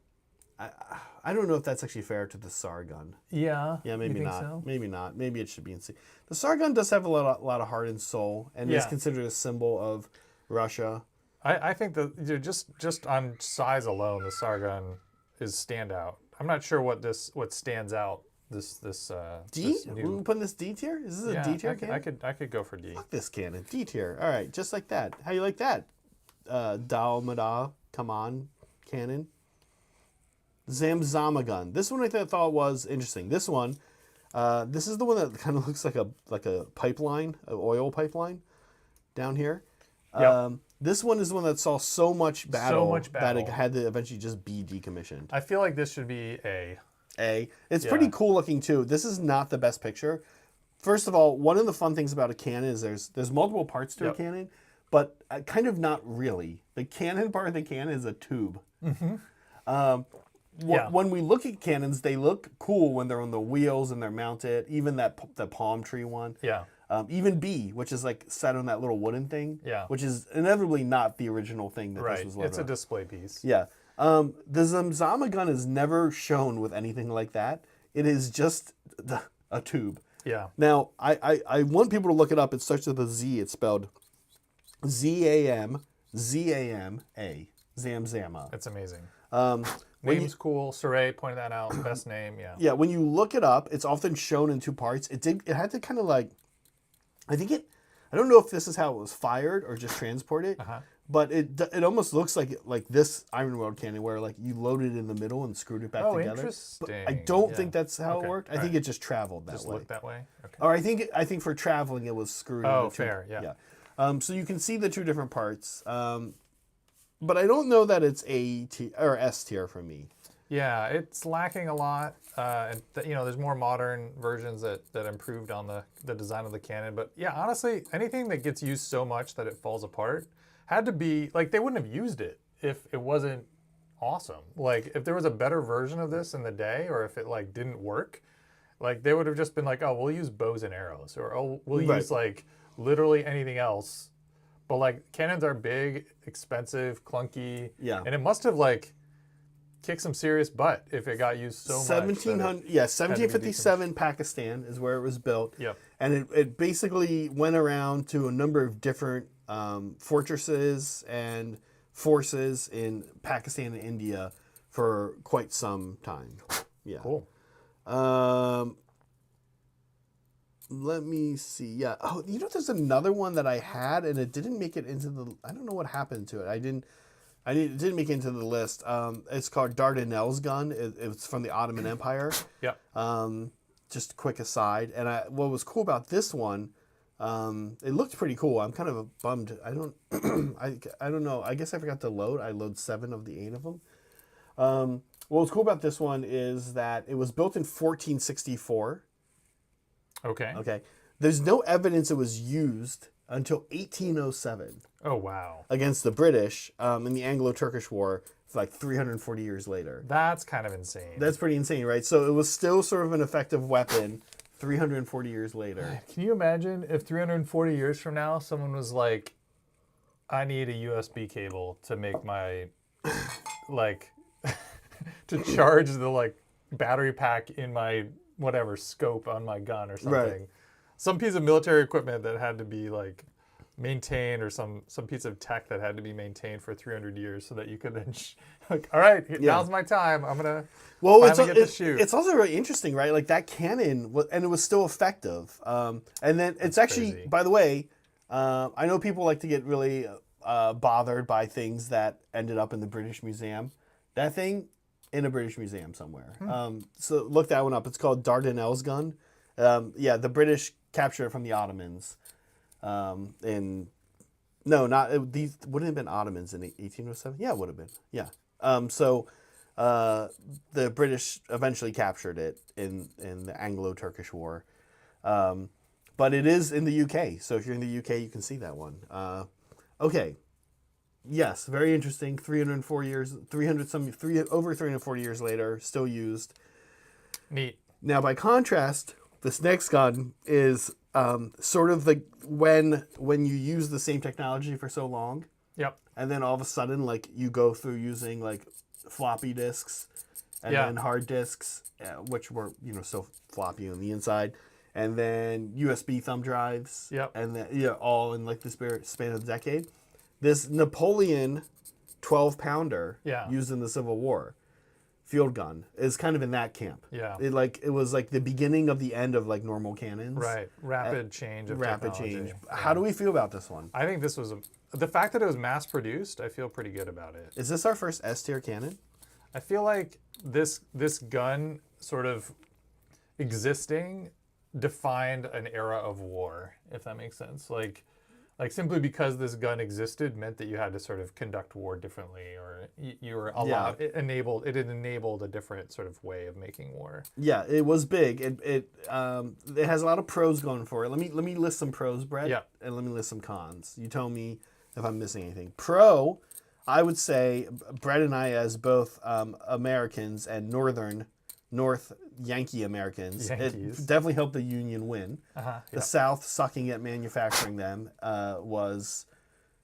I don't know if that's actually fair to the SAR gun. Yeah. Yeah, maybe you think not. So? Maybe not. Maybe it should be in C. The SAR gun does have a lot of heart and soul, and is Yeah. considered a symbol of Russia. I think that just on size alone, the Sargon is standout. I'm not sure what stands out. This D? this new- We're putting this D tier? Is this yeah, a D tier cannon? I could go for D. Fuck this cannon. D tier. All right, just like that. How you like that? Dalmada, come on, cannon. Zamzama gun. This one I thought was interesting. This one, this is the one that kind of looks like a pipeline, an oil pipeline, down here. Yep. This one is the one that saw so much battle, much that battle. it had to eventually just be decommissioned. I feel like this should be A. A. It's pretty cool looking too. This is not the best picture. First of all, one of the fun things about a cannon is there's multiple parts to a cannon, but kind of not really. The cannon part of the cannon is a tube. When we look at cannons, they look cool when they're on the wheels and they're mounted. Even the palm tree one. Yeah. Even B, which is like set on that little wooden thing. Yeah. Which is inevitably not the original thing that this was loaded It's a display piece. Yeah. The Zamzama gun is never shown with anything like that. It is just a tube. Yeah. Now, I want people to look it up. It starts with a Z. It's spelled Z-A-M-Z-A-M-A. Zamzama. It's amazing. Name's cool. Saray pointed that out. Best name. Yeah. Yeah. When you look it up, it's often shown in two parts. It had to kind of like, I don't know if this is how it was fired or just transported, but it almost looks like this Ironweld cannon where like you loaded it in the middle and screwed it back together. Interesting. But I don't think that's how it worked. I think it just traveled that way. Just looked that way. Okay. Or I think for traveling it was screwed. Oh, fair. Yeah. So you can see the two different parts. But I don't know that it's A tier or S tier for me. Yeah, it's lacking a lot. There's more modern versions that improved on the design of the cannon. But yeah, honestly, anything that gets used so much that it falls apart had to be, like, they wouldn't have used it if it wasn't awesome. Like, if there was a better version of this in the day, or if it, like, didn't work, like, they would have just been like, oh, we'll use bows and arrows, or oh, we'll use, like, literally anything else. But, like, cannons are big, expensive, clunky. Yeah. And it must have, like, kicked some serious butt if it got used so much. 1757 Pakistan is where it was built. Yep. And it basically went around to a number of different fortresses and forces in Pakistan and India for quite some time. Yeah. Cool. Let me see. Yeah. Oh, there's another one that I had and it didn't make it into the. I don't know what happened to it. It didn't make it into the list. It's called Duardin-themed gun. It's from the Ottoman Empire. Yeah. Just a quick aside. And what was cool about this one, it looked pretty cool. I'm kind of bummed. I don't know. I guess I forgot to load. I load 7 of the 8 of them. What was cool about this one is that it was built in 1464. Okay. Okay. There's no evidence it was used until 1807. Oh, wow. Against the British in the Anglo-Turkish War, like 340 years later. That's kind of insane. That's pretty insane, right? So it was still sort of an effective weapon 340 years later. Can you imagine if 340 years from now, someone was like, I need a USB cable to make my, like, to charge the, like, battery pack in my, whatever, scope on my gun or something. Right. Some piece of military equipment that had to be, like, maintained, or some piece of tech that had to be maintained for 300 years so that you could then, like, all right, now's my time. I'm going to finally get to shoot. It's also really interesting, right? Like that cannon, and it was still effective. And then it's actually, crazy. By the way, I know people like to get really bothered by things that ended up in the British Museum. That thing in a British museum somewhere. So look that one up. It's called Duardin-themed gun. The British captured it from the Ottomans. These wouldn't have been Ottomans in 1807. Yeah, it would have been. Yeah. The British eventually captured it in the Anglo-Turkish War. But it is in the UK. So if you're in the UK, you can see that one. Okay. Yes, very interesting. 304 years, over 340 years later, still used. Neat. Now, by contrast, this next gun is sort of the when you use the same technology for so long. Yep. And then all of a sudden, like, you go through using like floppy disks and then hard disks, which were still floppy on the inside, and then USB thumb drives. Yep. And then all in like the span of the decade. This Napoleon 12-pounder used in the Civil War field gun is kind of in that camp. Yeah. It was like the beginning of the end of like normal cannons. Right. Rapid change of technology. Change. Yeah. How do we feel about this one? I think this was the fact that it was mass produced, I feel pretty good about it. Is this our first S tier cannon? I feel like this gun sort of existing defined an era of war, if that makes sense. Like, Like simply because this gun existed meant that you had to sort of conduct war differently, or you were allowed. It enabled a different sort of way of making war. Yeah, it was big. It has a lot of pros going for it. Let me list some pros, Brett. Yeah. And let me list some cons. You tell me if I'm missing anything. Pro, I would say Brett and I, as both Americans and North Yankee Americans, Yankees. it definitely helped the Union win. The South sucking at manufacturing them was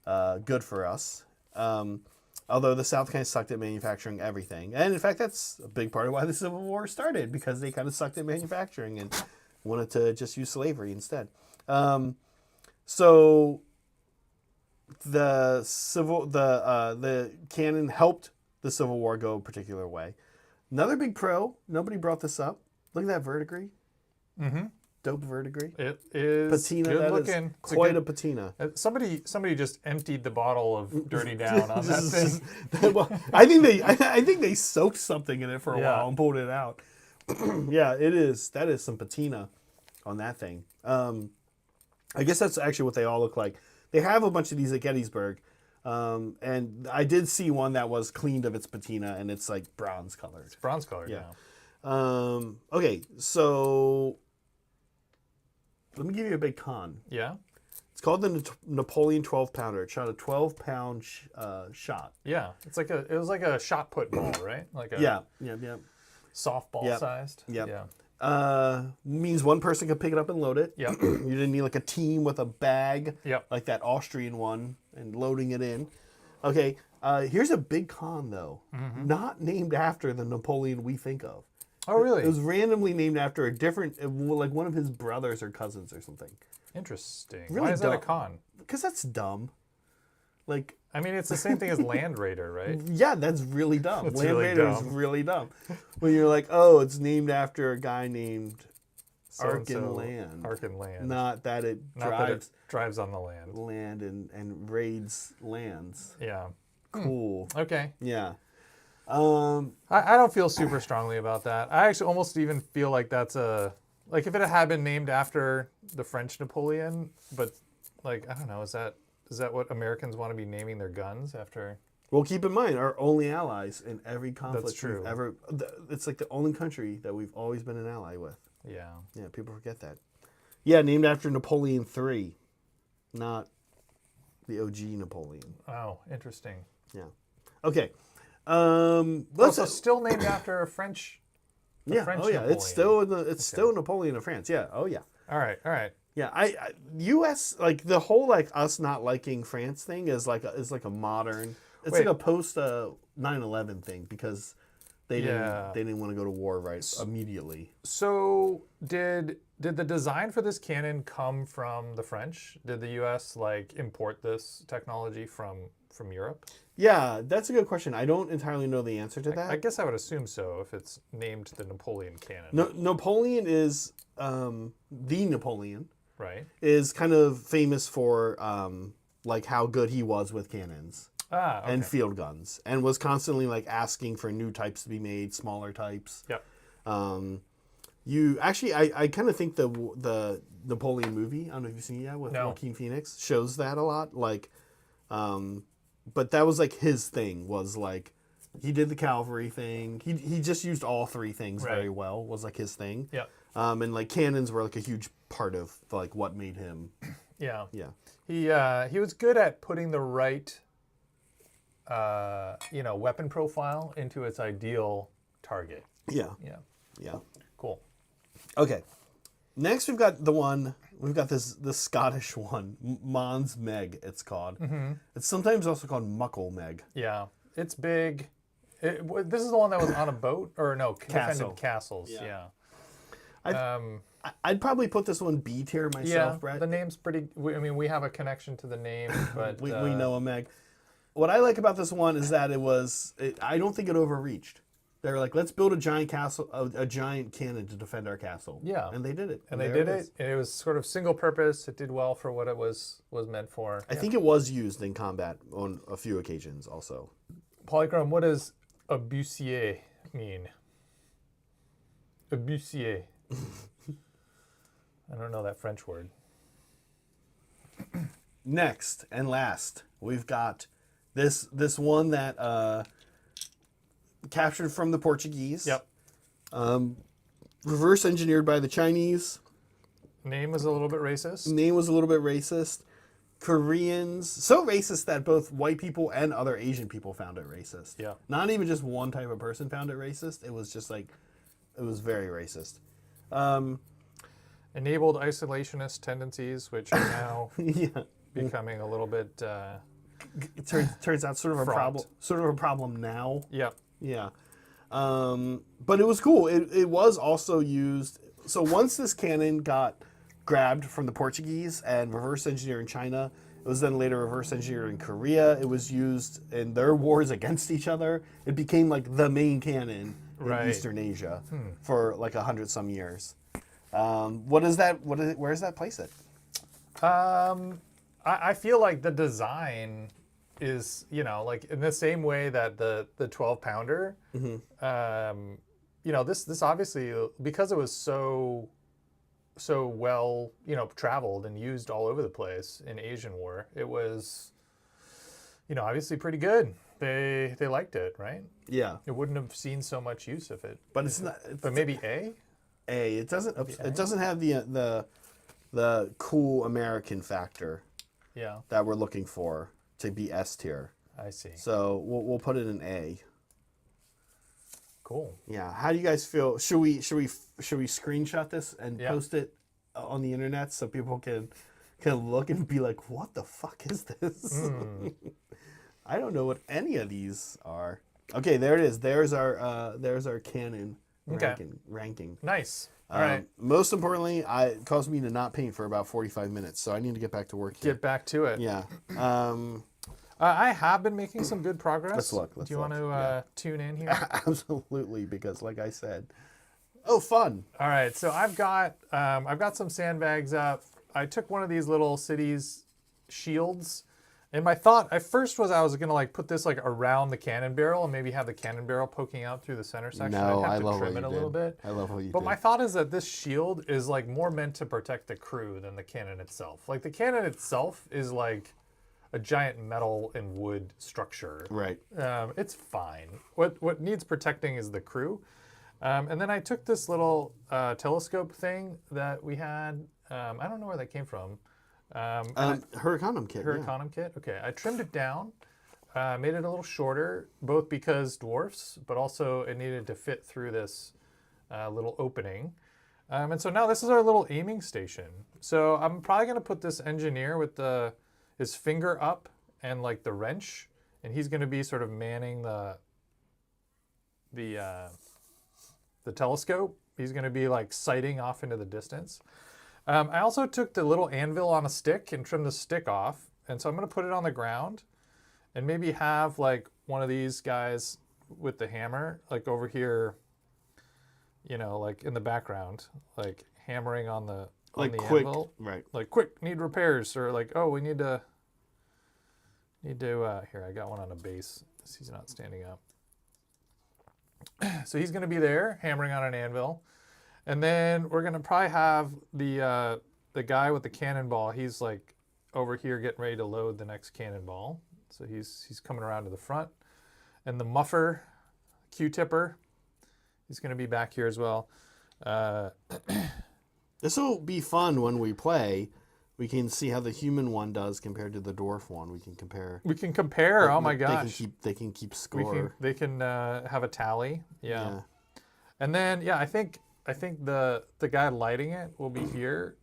good for us. Although the South kind of sucked at manufacturing everything. And in fact, that's a big part of why the Civil War started, because they kind of sucked at manufacturing and wanted to just use slavery instead. So the cannon helped the Civil War go a particular way. Another big pro, nobody brought this up. Look at that verdigris. Mm-hmm. Dope verdigris. It is Patina, good that looking. is quite a patina. Somebody just emptied the bottle of Dirty Down on that thing. Well, I think they soaked something in it for a while and pulled it out. Yeah, it is. That is some patina on that thing. I guess that's actually what they all look like. They have a bunch of these at Gettysburg. And I did see one that was cleaned of its patina, and it's like bronze colored. It's bronze colored, Yeah. now. Okay, so let me give you a big con. Yeah? It's called the Napoleon 12-pounder. It shot a 12-pound shot. Yeah. It was like a shot put ball, right? Like a Yeah. softball sized. Yep. Yeah. Means one person could pick it up and load it. Yep. You didn't need like a team with a bag, Yep. like that Austrian one, and loading it in. Okay, here's a big con though. Mm-hmm. Not named after the Napoleon we think of. Oh, really? It was randomly named after a different, like one of his brothers or cousins or something. Interesting. Really Why is that a dumb. con? Because that's dumb. Like, I mean, it's the same thing as Land Raider, right? yeah, that's really dumb. That's Land really Raider is dumb. really dumb. When you're like, oh, it's named after a guy named So-and-so, Arkin Land. Arkin Land. Not that it Not drives that it drives on the land. land and raids lands. Yeah. Cool. Okay. Yeah. I don't feel super strongly about that. I actually almost even feel like that's like if it had been named after the French Napoleon, but like, I don't know, is that what Americans want to be naming their guns after? Well, keep in mind, our only allies in every conflict That's true. we've ever... It's like the only country that we've always been an ally with. Yeah. Yeah, people forget that. Yeah, named after Napoleon III, not the OG Napoleon. Oh, interesting. Yeah. Okay. So still named after a French. French Napoleon. It's still Napoleon of France. Yeah. Oh yeah. All right. Yeah. U.S. like the whole like us not liking France thing is like a modern. It's like a post 9/11 thing because they didn't want to go to war immediately. So did the design for this cannon come from the French? Did the U.S. like import this technology from Europe? Yeah, that's a good question. I don't entirely know the answer to that. I guess I would assume so if it's named the Napoleon cannon. Napoleon is the Napoleon. Right. Is kind of famous for like how good he was with cannons and field guns, and was constantly like asking for new types to be made, smaller types. Yep. You actually, I kind of think the Napoleon movie, I don't know if you've seen it yet, with Joaquin Phoenix, shows that a lot. Like, but that was like his thing, was like he did the cavalry thing. He just used all three things very well. Was like his thing. Yeah. And like cannons were like a huge part of like what made him. Yeah. Yeah. He was good at putting the right weapon profile into its ideal target. Yeah. Yeah. Yeah. Cool. Okay. Next, we've got the Scottish one, Mons Meg, it's called. Mm-hmm. It's sometimes also called Muckle Meg. Yeah. It's big. This is the one that was on a boat? Or no, defended castles. Yeah. I'd probably put this one B tier myself, Brett. The name's pretty... we have a connection to the name, but... we know a Meg. What I like about this one is that I don't think it overreached. They're like, let's build a giant castle, a giant cannon to defend our castle. Yeah. And they did it. And they did it. And it was sort of single purpose. It did well for what it was meant for. I think it was used in combat on a few occasions also. Polychrome, what does obusier mean? Obusier. I don't know that French word. next and last, we've got this one that captured from the Portuguese. Yep. Reverse engineered by the Chinese. Name was a little bit racist. Name was a little bit racist. Koreans, so racist that both white people and other Asian people found it racist. Yeah. Not even just one type of person found it racist. It was just like, it was very racist. Enabled isolationist tendencies, which are now Yeah. becoming a little bit. It turns out sort of a problem. Sort of a problem now. Yep. Yeah. But it was cool. It was also used. So once this cannon got grabbed from the Portuguese and reverse engineered in China, it was then later reverse engineered in Korea. It was used in their wars against each other. It became like the main cannon in Eastern Asia for like 100-some years. Where does that place it? I feel like the design is, like in the same way that the 12-pounder, this obviously, because it was so well, traveled and used all over the place in Asian war, it was, obviously pretty good. They liked it, right? Yeah. It wouldn't have seen so much use of it. But it's not. But maybe A? A. It doesn't. It doesn't have the cool American factor. Yeah. That we're looking for to be S tier. I see. So we'll put it in A. Cool. Yeah. How do you guys feel? Should we screenshot this and post it on the internet so people can look and be like, what the fuck is this? I don't know what any of these are. Okay, there it is. There's our cannon ranking. Nice. All right. Most importantly, it caused me to not paint for about 45 minutes, so I need to get back to work here. Get back to it. Yeah. I have been making some good progress. Let's look. Do you want to tune in here? Absolutely, because like I said, fun. All right. So I've got some sandbags up. I took one of these little cities shields. And my thought at first was I was going to like put this like around the cannon barrel and maybe have the cannon barrel poking out through the center section. No, I'd have I love to trim what it you a little bit. I love what you did. But my thought is that this shield is like more meant to protect the crew than the cannon itself. Like the cannon itself is like a giant metal and wood structure. Right. It's fine. What needs protecting is the crew. And then I took this little telescope thing that we had. I don't know where that came from. Hurricanum kit. Hurricanum kit. Okay, I trimmed it down, made it a little shorter, both because dwarfs, but also it needed to fit through this little opening. And so now this is our little aiming station. So I'm probably going to put this engineer with his finger up and like the wrench, and he's going to be sort of manning the telescope. He's going to be like sighting off into the distance. I also took the little anvil on a stick and trimmed the stick off. And so I'm going to put it on the ground and maybe have like one of these guys with the hammer, like over here, like in the background, like hammering on the anvil. Right. Like quick, need repairs, or like, oh, we need to, here, I got one on a base. He's not standing up. So he's going to be there hammering on an anvil. And then we're gonna probably have the guy with the cannonball. He's like over here getting ready to load the next cannonball. So he's coming around to the front. And the muffer, Q-tipper, he's gonna be back here as well. This will be fun when we play. We can see how the human one does compared to the dwarf one. We can compare. Oh my gosh! They can keep score. They can have a tally. Yeah. And then I think the guy lighting it will be here,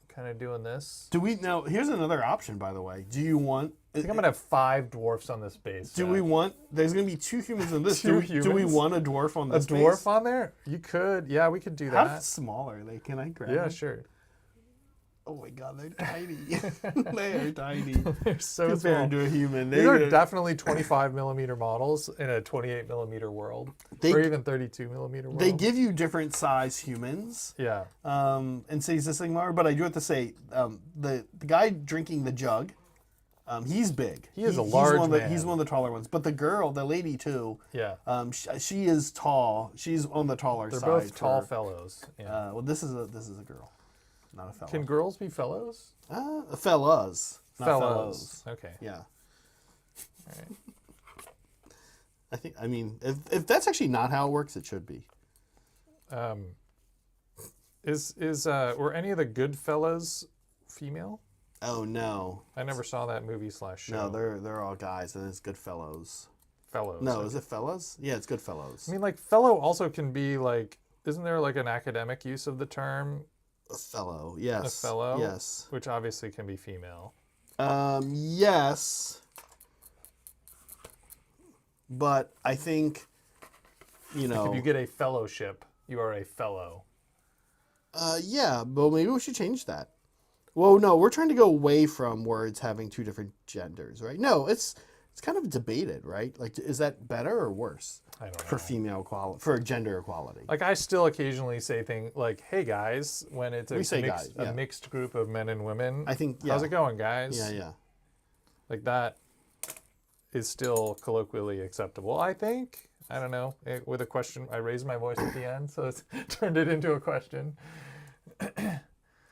kind of doing this. Here's another option, by the way. Do you want... I think I'm going to have 5 dwarfs on this base. There's going to be 2 humans in this. Do we want a dwarf on this A dwarf on there? You could. Yeah, we could do that. How small are they? Can I grab them? Yeah, sure. Oh my god, they're tiny. They are tiny. They're so compared small. to a human. These are definitely 25 millimeter models in a 28 millimeter world, or even 32 millimeter world. They give you different size humans. Yeah. And Cities of Sigmar, but I do have to say, the guy drinking the jug, he's big. He is a large man. He's one of the taller ones. But the lady too. Yeah. She is tall. She's on the taller side. They're both tall fellows. Yeah. Well, this is a girl. Not a fellow. Can girls be fellows? Fellas. not fellows. fellows. Okay. Yeah. All right. I mean, if that's actually not how it works, it should be. Were any of the good fellas female? Oh no. I never saw that movie / show. No, they're all guys, and it's good fellows. Fellows. No, is it fellas? Yeah, it's good fellows. I mean, like, fellow also can be like, isn't there like an academic use of the term? A fellow, yes. A fellow? Yes. Which obviously can be female. Yes. But I think, you know. If you get a fellowship, you are a fellow. Yeah, but maybe we should change that. Well, no, we're trying to go away from words having two different genders, right? No, it's kind of debated, right? Like, is that better or worse? I don't know. For female equality, for gender equality. Like, I still occasionally say things like, "Hey guys," when it's a mixed group of men and women. I think. Yeah. How's it going, guys? Yeah. Like, that is still colloquially acceptable, I think. I don't know. With a question, I raised my voice at the end, so it's turned it into a question.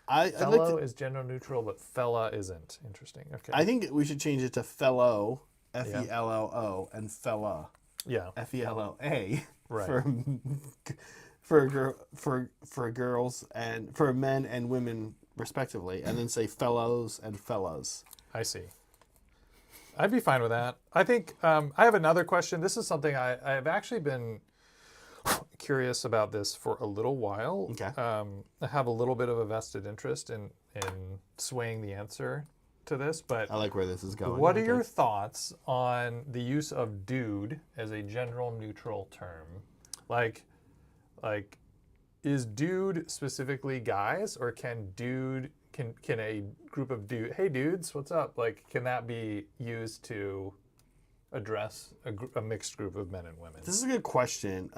Fellow is gender neutral, but fella isn't. Interesting. Okay. I think we should change it to fellow, F-E-L-L-O, and fella, yeah, F-E-L-L-A, right. for girls and for men and women respectively, and then say fellows and fellas. I see. I'd be fine with that. I think I have another question. This is something I've actually been curious about this for a little while. Okay. I have a little bit of a vested interest in swaying the answer to this, but I like where this is going. What are your thoughts on the use of dude as a gender neutral term? Like, is dude specifically guys, or can a group of hey dudes, what's up? Like, can that be used to address a mixed group of men and women? This is a good question.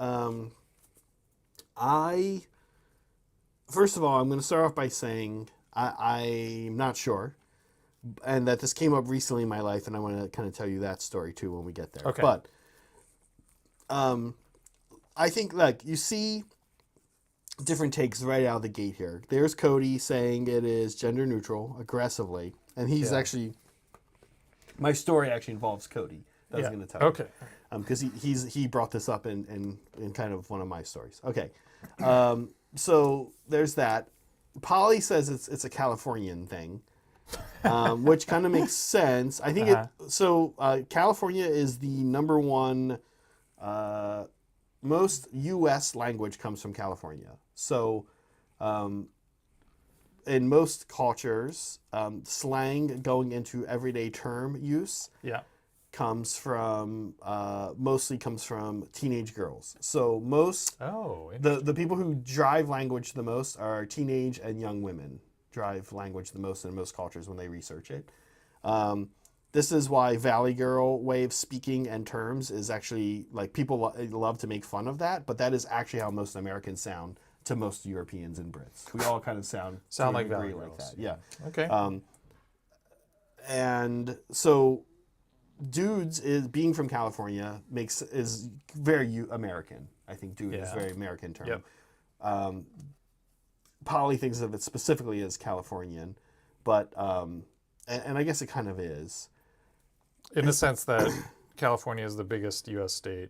First of all, I'm going to start off by saying I'm not sure, and that this came up recently in my life, and I want to kind of tell you that story too when we get there. Okay. But I think, like, you see different takes right out of the gate here. There's Cody saying it is gender neutral aggressively, and he's actually, my story actually involves Cody. That I was going to tell you. Okay. Because he brought this up in kind of one of my stories. Okay. So there's that. Polly says it's a Californian thing, which kind of makes sense. I think California is the number one, most U.S. language comes from California. So in most cultures, slang going into everyday term use mostly comes from teenage girls. So the people who drive language the most are teenage and young women drive language the most in most cultures when they research it. This is why Valley Girl way of speaking and terms is actually, like, people love to make fun of that, but that is actually how most Americans sound to most Europeans and Brits. We all kind of sound like Valley Girls. That. Yeah. Okay. And so dudes being from California is very American. I think dude is a very American term. Yep. Polly thinks of it specifically as Californian, but and I guess it kind of is. In the sense that California is the biggest U.S. state.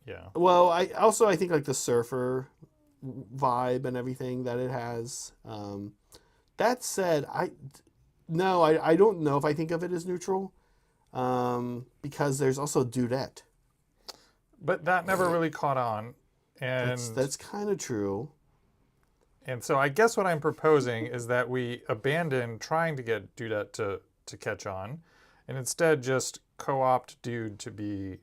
Yeah. Well, I think like the surfer vibe and everything that it has. That said, I don't know if I think of it as neutral, because there's also dudette. But that never really caught on, and that's kind of true. And so I guess what I'm proposing is that we abandon trying to get dudette to catch on, and instead just co-opt dude to be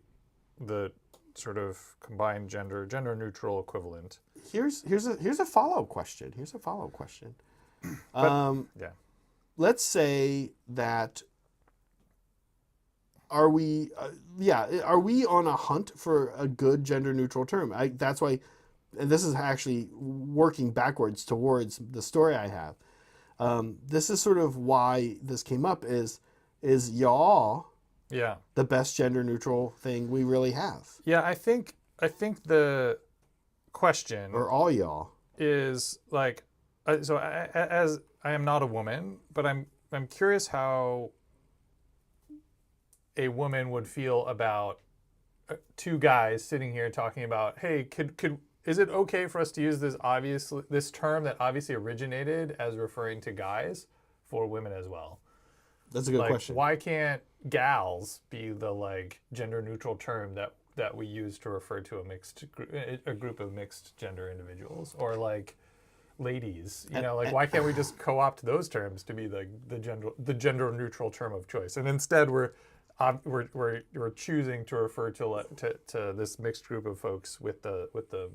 the sort of combined gender neutral equivalent. Here's a follow-up question. Let's say that are we on a hunt for a good gender neutral term? That's why, and this is actually working backwards towards the story I have. This is sort of why this came up is y'all the best gender neutral thing we really have? Yeah, I think the question, or all y'all, is like, as I am not a woman, but I'm curious how a woman would feel about two guys sitting here talking about, hey, is it okay for us to use this term that obviously originated as referring to guys for women as well? That's a good question. Why can't gals be the like gender neutral term that we use to refer to a group of mixed gender individuals, or like ladies? Why can't we just co-opt those terms to be the gender neutral term of choice? And instead we're choosing to refer to this mixed group of folks with the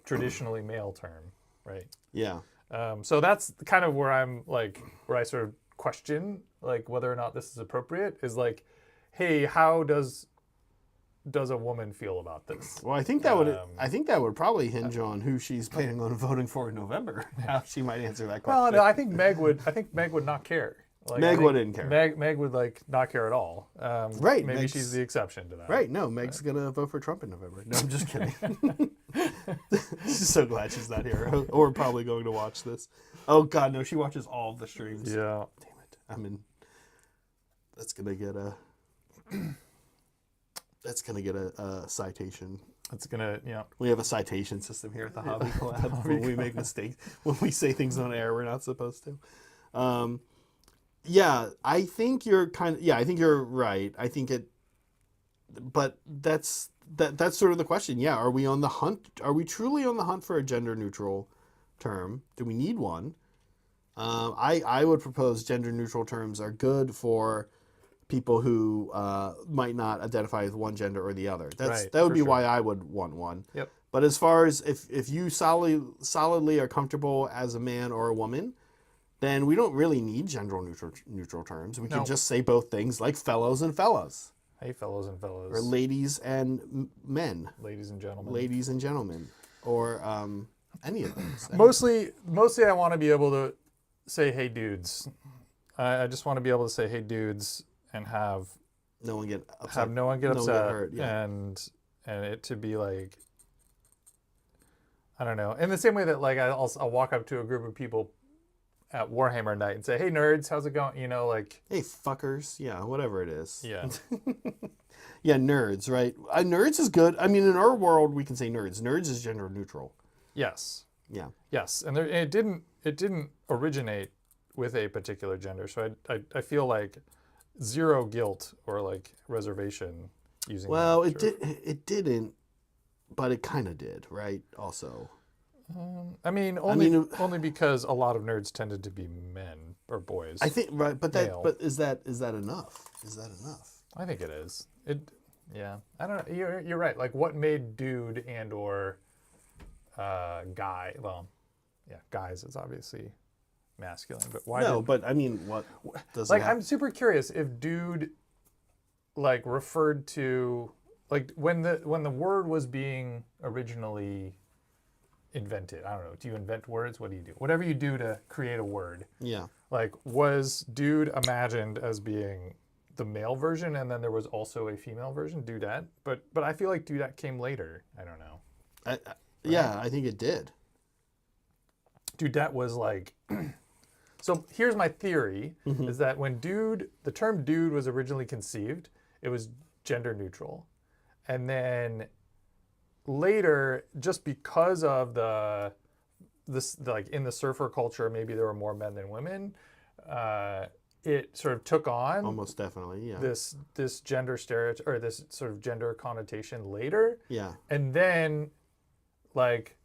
traditionally male term, right? Yeah. So that's kind of where I sort of question like whether or not this is appropriate, is like, hey, how does a woman feel about this? Well, I think that would probably hinge on who she's planning on voting for in November. How she might answer that question. Well, no, I think Meg would not care. Like, Meg wouldn't care. Meg would like not care at all. Right. Maybe she's the exception to that. Right. No, Meg's gonna vote for Trump in November. No, I'm just kidding. She's so glad she's not here. Or probably going to watch this. Oh God, no, she watches all of the streams. Yeah. Damn it. That's gonna get a citation. It's gonna, We have a citation system here at the Hobby Collab when we make mistakes, when we say things on air we're not supposed to. Yeah, I think you're I think you're right. I think but that's sort of the question. Yeah, are we on the hunt? Are we truly on the hunt for a gender neutral term? Do we need one? I would propose gender neutral terms are good for people who might not identify with one gender or the other. That would be why I would want one. Yep. But as far as if you solidly are comfortable as a man or a woman, then we don't really need gender neutral terms. We can just say both things, like fellows and fellas. Hey, fellows and fellas. Or ladies and men. Ladies and gentlemen. Ladies and gentlemen. Or any of those. Mostly I want to be able to say, hey, dudes. I just want to be able to say, hey, dudes, and have no one get upset. Have no one get upset. Get hurt, yeah. And it to be like, I don't know. In the same way that like I'll walk up to a group of people at Warhammer night and say, hey, nerds, how's it going? Like... Hey, fuckers. Yeah, whatever it is. Yeah. Yeah, nerds, right? Nerds is good. I mean, in our world, we can say nerds. Nerds is gender neutral. Yes. Yeah. Yes. And it didn't originate with a particular gender. So I feel like zero guilt or like reservation using it didn't, but it kind of did, right? Also. Only because a lot of nerds tended to be men or boys. I think right, but is that enough? Is that enough? I think it is. Yeah. I don't know. You're right. Like, what made dude and or guy? Well, yeah, guys is obviously masculine, but why? No, but I mean, what does like? I'm super curious if dude like referred to like when the word was being originally invented. I don't know. Do you invent words? What do you do? Whatever you do to create a word. Yeah. Like, was dude imagined as being the male version, and then there was also a female version, dudette? But I feel like dudette came later. I don't know. Yeah, I think it did. Dudette was like... So here's my theory, is that when the term dude was originally conceived, it was gender neutral. And then later, just because of like in the surfer culture, maybe there were more men than women. It sort of took on almost definitely, yeah. This gender stereotype or this sort of gender connotation later. Yeah. And then, like,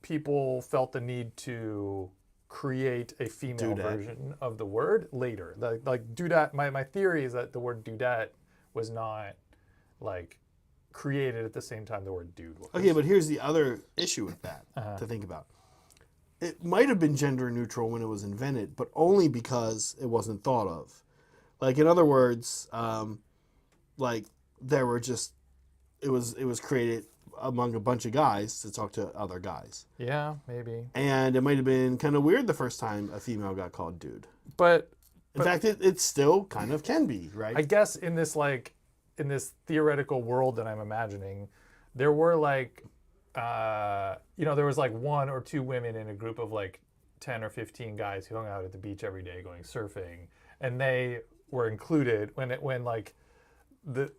people felt the need to create a female version of the word later. Like dudette. My theory is that the word dudette was not like created at the same time the word dude was. Okay, but here's the other issue with that to think about. It might have been gender neutral when it was invented, but only because it wasn't thought of. Like, in other words, like there were just it was created among a bunch of guys to talk to other guys. Yeah, maybe. And it might have been kind of weird the first time a female got called dude. But in fact, it still kind of can be, right? I guess in this theoretical world that I'm imagining, there were like, there was like one or two women in a group of like 10 or 15 guys who hung out at the beach every day going surfing, and they were included when like the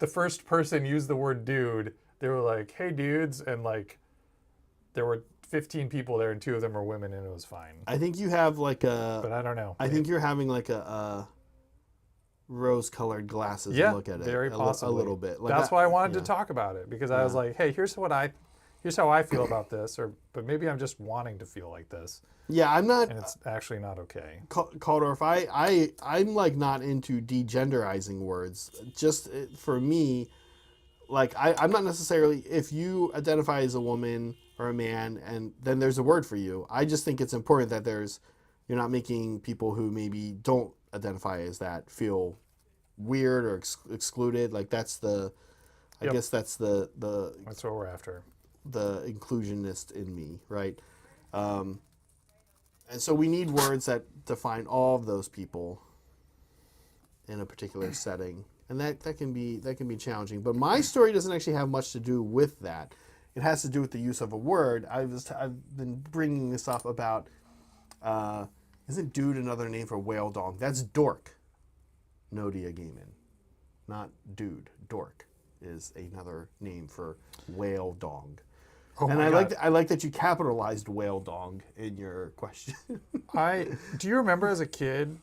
first person used the word dude, they were like, "Hey dudes," and like there were 15 people there and 2 of them were women and it was fine. I think you have like a. But I don't know. I think you're having like a rose-colored glasses Yeah, and look at it very possibly. a little bit. Like That's why I wanted to talk about it, because I was Yeah. like, hey, here's how I feel about this, but maybe I'm just wanting to feel like this, Yeah, I'm not. and it's actually not okay. Caldorf, I'm like not into degenderizing words. Just for me, like I'm not necessarily, if you identify as a woman or a man and then there's a word for you, I just think it's important that you're not making people who maybe don't identify as that feel weird or excluded. Like I Yep. guess that's the That's what we're after. the inclusionist in me, right? And so we need words that define all of those people in a particular setting, and that can be challenging. But my story doesn't actually have much to do with that. It has to do with the use of a word. I've been bringing this up about isn't dude another name for whale dog? That's dork. Nodia Gaiman, not dude. Dork is another name for whale dog. Oh And my I God. like that you capitalized whale dog in your question. Do you remember as a kid,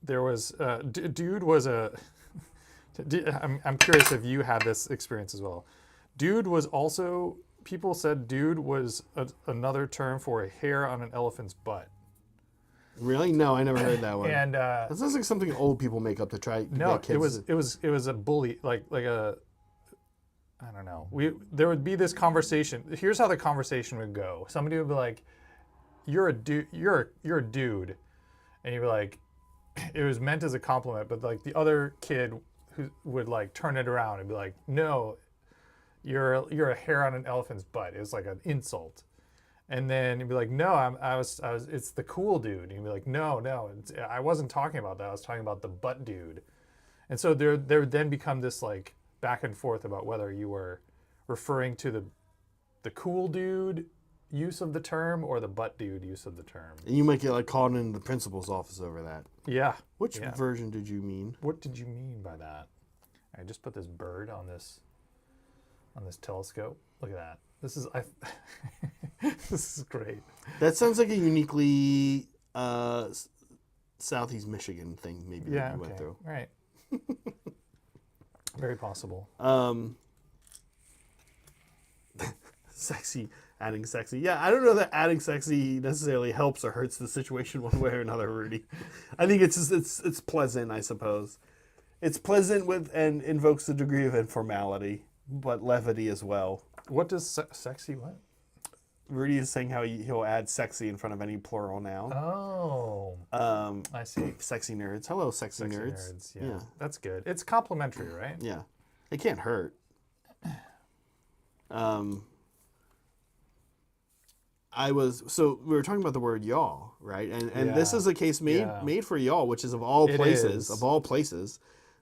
there was dude was a. I'm curious if you had this experience as well. Dude was also, people said dude was another term for a hair on an elephant's butt. Really? No, I never heard that one. And That sounds like something old people make up to try to no, get kids. it was a bully, like a, I don't know. There would be this conversation. Here's how the conversation would go. Somebody would be like, "You're a dude. You're a dude," and you'd be like, it was meant as a compliment, but like the other kid who would like turn it around and be like, "No, you're a hair on an elephant's butt." It was like an insult. And then you'd be like, "No, I was. It's the cool dude." And you'd be like, "No, I wasn't talking about that. I was talking about the butt dude." And so there would then become this like back and forth about whether you were referring to the cool dude use of the term or the butt dude use of the term. And you might get like called in the principal's office over that. Yeah. Which Yeah. version did you mean? What did you mean by that? I just put this bird on this telescope. Look at that. This is this is great. That sounds like a uniquely Southeast Michigan thing, maybe Yeah. that you Okay. went through. Right. Very possible. Sexy, adding sexy. Yeah, I don't know that adding sexy necessarily helps or hurts the situation one way or another, Rudy. I think it's just, it's pleasant, I suppose. It's pleasant with and invokes a degree of informality, but levity as well. What does sexy what? Rudy is saying how he'll add sexy in front of any plural noun. Oh. I see. Sexy nerds. Hello, sexy nerds. Yeah. That's good. It's complimentary, right? Yeah. It can't hurt. So we were talking about the word y'all, right? And this Yeah. is a case made for y'all, which is of all It places, is.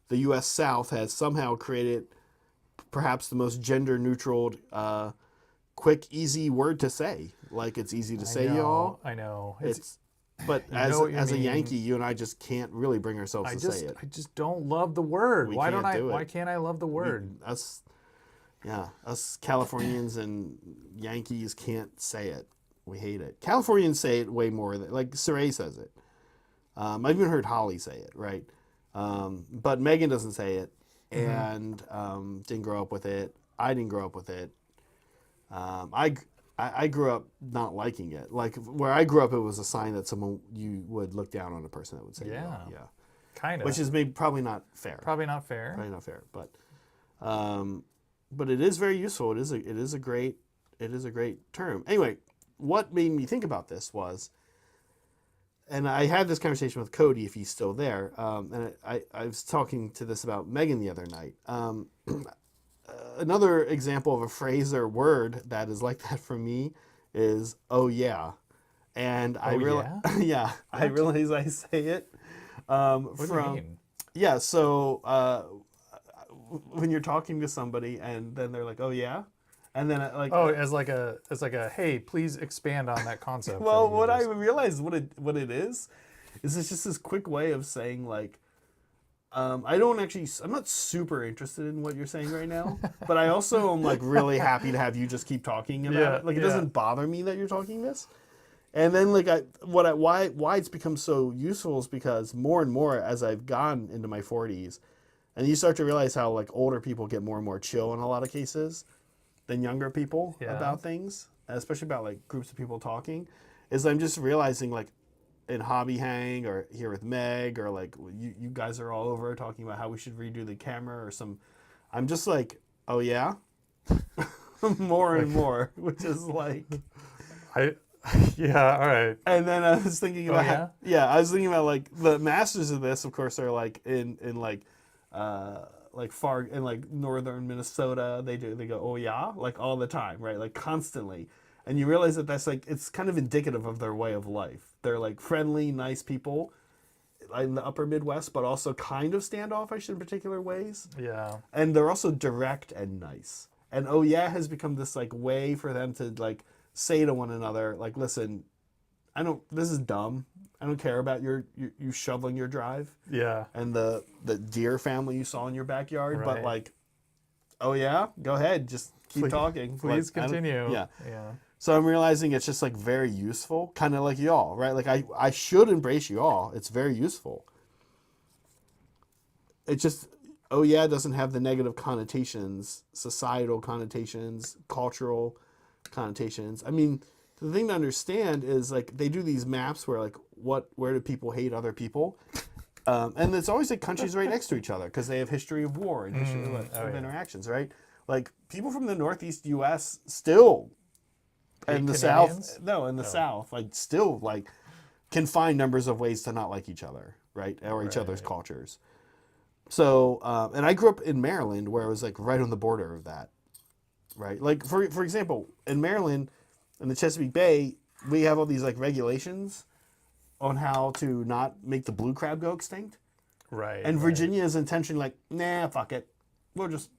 the U.S. South has somehow created perhaps the most gender neutral, quick, easy word to say. Like it's easy to say y'all. I know. But You as know what you a mean. Yankee, you and I just can't really bring ourselves to say it. I just don't love the word. We Why can't don't I? do it. Why can't I love the word? Us Californians and Yankees can't say it. We hate it. Californians say it way more than, like Saray says it. I've even heard Holly say it, right? But Megan doesn't say it, and didn't grow up with it. I didn't grow up with it. I grew up not liking it. Like where I grew up, it was a sign that you would look down on a person that would say Yeah. yeah, Kind of. which is maybe probably not fair. probably not fair. Probably not fair, but it is very useful. It is a great term. Anyway, what made me think about this was, and I had this conversation with Cody if he's still there, and I was talking to this about Megan the other night. Another example of a phrase or word that is like that for me is "oh yeah," and I realize I realize I say it What do you mean? yeah. So when you're talking to somebody and then they're like, "oh yeah," and then As like a hey, please expand on that concept. well, that you what I just- realized what it is is it's just this quick way of saying like, I'm not super interested in what you're saying right now, but I also am like really happy to have you just keep talking about it. Like it doesn't bother me that you're talking this. And then like why it's become so useful is because more and more as I've gone into my 40s, and you start to realize how like older people get more and more chill in a lot of cases than younger people about things, especially about like groups of people talking, is I'm just realizing like in Hobby Hang or here with Meg or like you guys are all over talking about how we should redo the camera or some, I'm just like, oh yeah, more and more, which is like, yeah, all right. And then I was thinking about I was thinking about like the masters of this, of course, are like in like far in like northern Minnesota. They go oh yeah, like all the time, right? Like constantly. And you realize that that's like, it's kind of indicative of their way of life. They're like friendly, nice people in the upper Midwest, but also kind of standoffish in particular ways. Yeah. And they're also direct and nice. And oh yeah has become this like way for them to like say to one another, like, listen, this is dumb. I don't care about you shoveling your drive. Yeah. And the deer family you saw in your backyard. Right. But like, oh yeah, go ahead. Just keep talking. Please like, continue. Yeah. Yeah. So I'm realizing it's just like very useful, kind of like y'all, right? Like I should embrace you all. It's very useful. It just, oh yeah, doesn't have the negative connotations, societal connotations, cultural connotations. I mean, the thing to understand is like they do these maps where like where do people hate other people? And it's always like countries right next to each other because they have history of war and history of interactions, right? Like people from the Northeast U.S. still, and the South, South, like still like can find numbers of ways to not like each other, right? Or each other's cultures. So, and I grew up in Maryland where it was like right on the border of that, right? Like for example, in Maryland, in the Chesapeake Bay, we have all these like regulations on how to not make the blue crab go extinct. Right. And Virginia is intentionally like, nah, fuck it. We'll just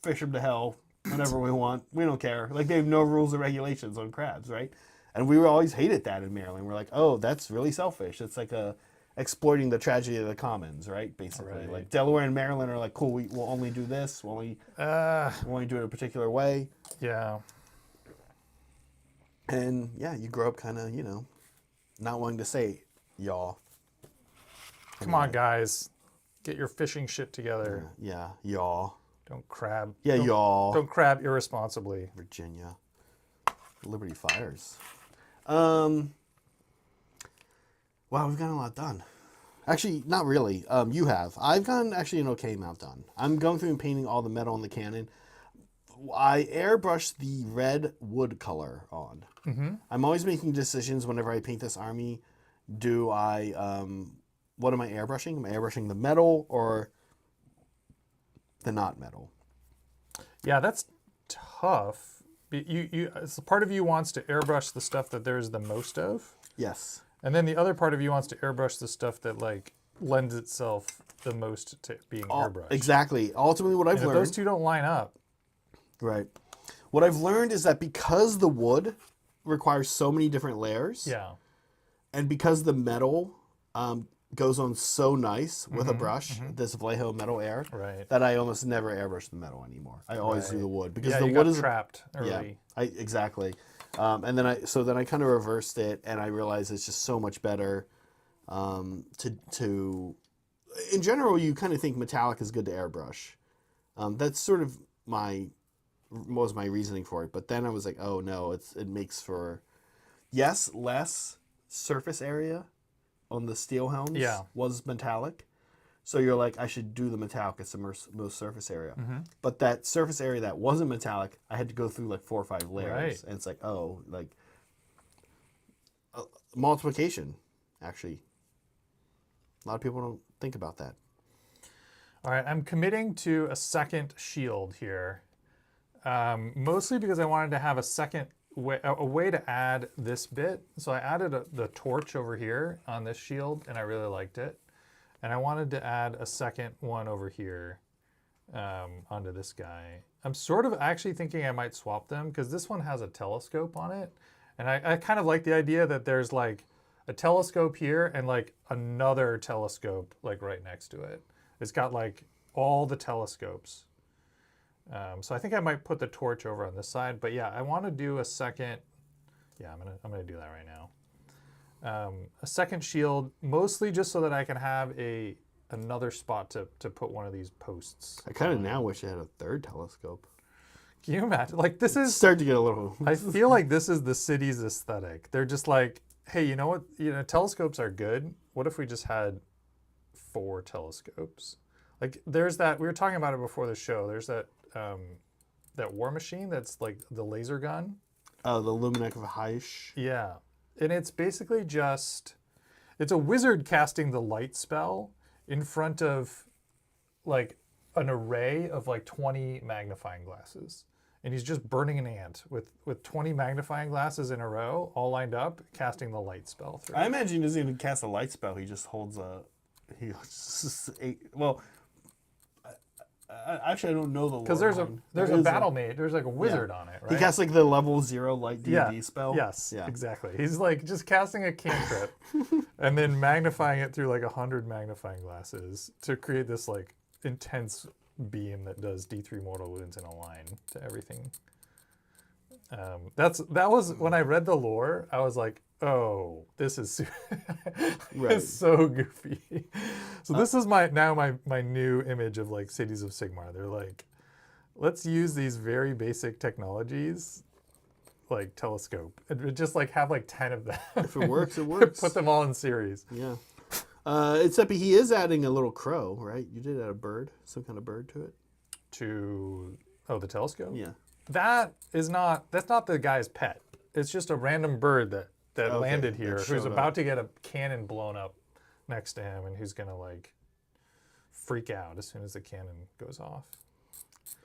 fish them to hell whenever we want. We don't care. Like they have no rules or regulations on crabs, right? And we always hated that in Maryland. We're like, oh, that's really selfish. It's like exploiting the tragedy of the commons, right? Basically, Right. like Delaware and Maryland are like, cool. We'll only do this. We'll only do it a particular way. Yeah. And yeah, you grow up kind of, not wanting to say y'all. Come on, guys. Get your fishing shit together. Yeah, y'all. Don't crab. Yeah, y'all. Don't crab irresponsibly. Virginia. Liberty Fires. Wow, we've gotten a lot done. Actually, not really. You have. I've gotten actually an okay amount done. I'm going through and painting all the metal on the cannon. I airbrushed the red wood color on. Mm-hmm. I'm always making decisions whenever I paint this army. Do I, what am I airbrushing? Am I airbrushing the metal or the not metal? Yeah, that's tough. It's the part of you wants to airbrush the stuff that there's the most of. Yes. And then the other part of you wants to airbrush the stuff that like lends itself the most to being airbrushed. Exactly. Ultimately, what I've learned. If those two don't line up. Right. What I've learned is that because the wood requires so many different layers. Yeah. And because the metal goes on so nice with a brush, this Vallejo metal air, that I almost never airbrush the metal anymore. I always do the wood because the wood is trapped early. Yeah, exactly. And then I kind of reversed it, and I realized it's just so much better to. In general, you kind of think metallic is good to airbrush. That's sort of was my reasoning for it. But then I was like, oh no, it makes for less surface area on the steel helms was metallic. So you're like, I should do the metallic as the most surface area. Mm-hmm. But that surface area that wasn't metallic, I had to go through like 4 or 5 layers. Right. And it's like, oh, like multiplication, actually. A lot of people don't think about that. All right, I'm committing to a second shield here. Mostly because I wanted to have a way to add this bit. So I added the torch over here on this shield, and I really liked it. And I wanted to add a second one over here onto this guy. I'm sort of actually thinking I might swap them because this one has a telescope on it. And I kind of like the idea that there's like a telescope here and like another telescope like right next to it. It's got like all the telescopes. So I think I might put the torch over on this side, but yeah, I want to do a second. Yeah, I'm gonna do that right now. A second shield, mostly just so that I can have another spot to put one of these posts. I kind of now wish I had a third telescope. Can you imagine? Like this is Start to get a little. I feel like this is the city's aesthetic. They're just like, hey, you know what? Telescopes are good. What if we just had 4 telescopes? Like there's that, we were talking about it before the show. There's that war machine that's like the laser gun. Oh, the Luminec of Heish. Yeah. And it's basically just, it's a wizard casting the light spell in front of like an array of like 20 magnifying glasses. And he's just burning an ant with 20 magnifying glasses in a row, all lined up, casting the light spell through. I imagine he doesn't even cast a light spell. He just holds actually, I don't know the lore. Because there's a battle mate. There's like a wizard on it, right? He casts like the level 0 light D&D spell. Yes, yeah. Exactly. He's like just casting a cantrip and then magnifying it through like 100 magnifying glasses to create this like intense beam that does D3 mortal wounds in a line to everything. That was when I read the lore, I was like, oh, this is Right. it's so goofy. So this is my new image of like Cities of Sigmar. They're like, let's use these very basic technologies, like telescope, and just like have like 10 of them. If it works, it works. Put them all in series. Yeah. Except he is adding a little crow, right? You did add a bird, some kind of bird to it. The telescope? Yeah. That's not the guy's pet. It's just a random bird that Okay, landed here that who's showed about up. to get a cannon blown up next to him and who's gonna like freak out as soon as the cannon goes off.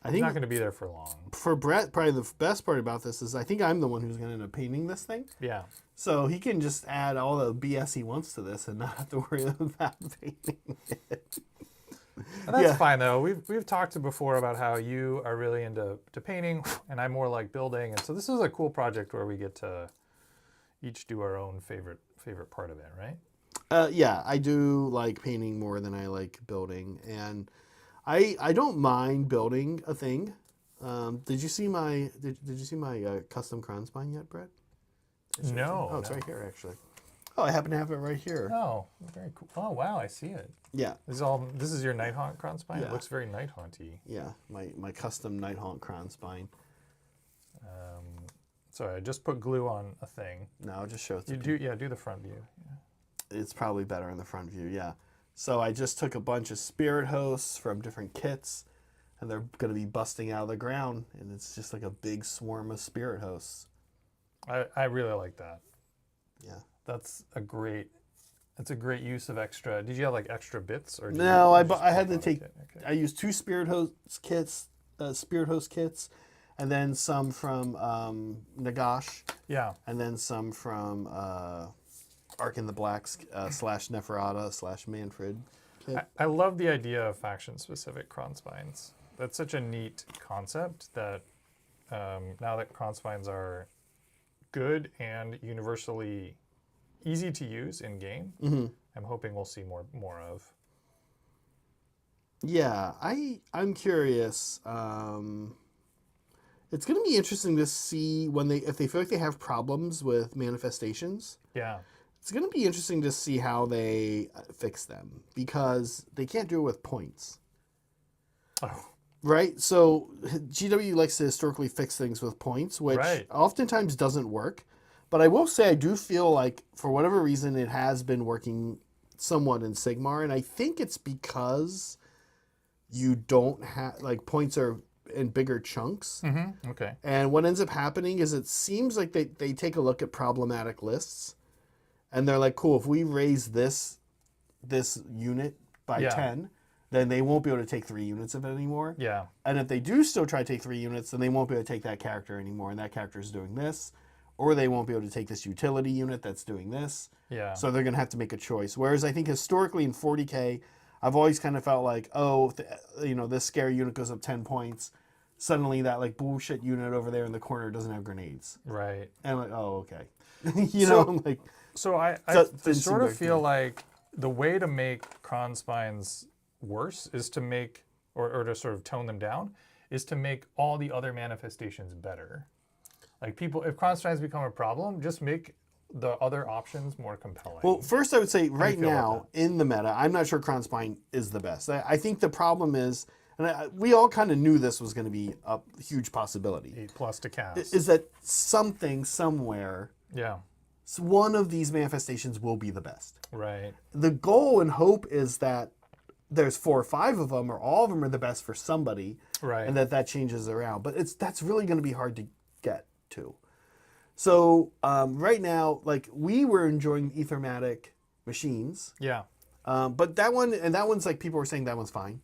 I He's think not gonna be there for long. for Brett, probably the best part about this is I think I'm the one who's going to end up painting this thing. Yeah. So he can just add all the BS he wants to this and not have to worry about painting it. And that's Yeah. fine though. We've talked before about how you are really into painting and I'm more like building, and so this is a cool project where we get to each do our own favorite part of it, right? Yeah, I do like painting more than I like building, and I don't mind building a thing. Did you see my custom crown spine yet, Brett? No. Oh, it's right here actually. Oh, I happen to have it right here. Oh, very cool. Oh wow, I see it. Yeah. This is your Nighthaunt crown spine? Yeah. It looks very Nighthaunt-y. Yeah, my custom Nighthaunt crown spine. Sorry, I just put glue on a thing. No, I'll just show it to You do the front view. Yeah. It's probably better in the front view, yeah. So I just took a bunch of spirit hosts from different kits, and they're going to be busting out of the ground, and it's just like a big swarm of spirit hosts. I really like that. Yeah. That's a great use of extra. Did you have like extra bits or? No, I had to on a take. kit? Okay. I used 2 spirit host kits, and then some from Nagash, Yeah. and then some from Ark in the Blacks / Neferata / Manfred. Kit. I love the idea of faction-specific cron spines. That's such a neat concept that now that cron spines are good and universally easy to use in game, I'm hoping we'll see more of. Yeah, I'm curious. It's going to be interesting to see if they feel like they have problems with manifestations. Yeah. It's going to be interesting to see how they fix them, because they can't do it with points. Oh. Right? So GW likes to historically fix things with points, which oftentimes doesn't work. But I will say I do feel like, for whatever reason, it has been working somewhat in Sigmar. And I think it's because you don't have, like, points are in bigger chunks. Mm-hmm. Okay. And what ends up happening is it seems like they take a look at problematic lists. And they're like, cool, if we raise this unit by 10, then they won't be able to take 3 units of it anymore. Yeah. And if they do still try to take 3 units, then they won't be able to take that character anymore, and that character is doing this. Or they won't be able to take this utility unit that's doing this. Yeah. So they're going to have to make a choice. Whereas I think historically in 40K, I've always kind of felt like, this scary unit goes up 10 points. Suddenly that like bullshit unit over there in the corner doesn't have grenades. Right. And I'm like, oh, okay. So I Didn't sort seem of very feel like the way to make cron spines worse is to make, or to sort of tone them down, is to make all the other manifestations better. Like people, if cron spines become a problem, just make the other options more compelling. Well, first I would say right feel about now in the meta, I'm not sure Crown Spine is the best. I think the problem is, and we all kind of knew this was going to be a huge possibility, 8+ to cast. is that something somewhere, Yeah, one of these manifestations will be the best. right. The goal and hope is that there's 4 or 5 of them, or all of them are the best for somebody, Right. and that changes around. But that's really going to be hard to get to. So right now, like we were enjoying Ethermatic machines, Yeah. but that one's like people were saying that one's fine,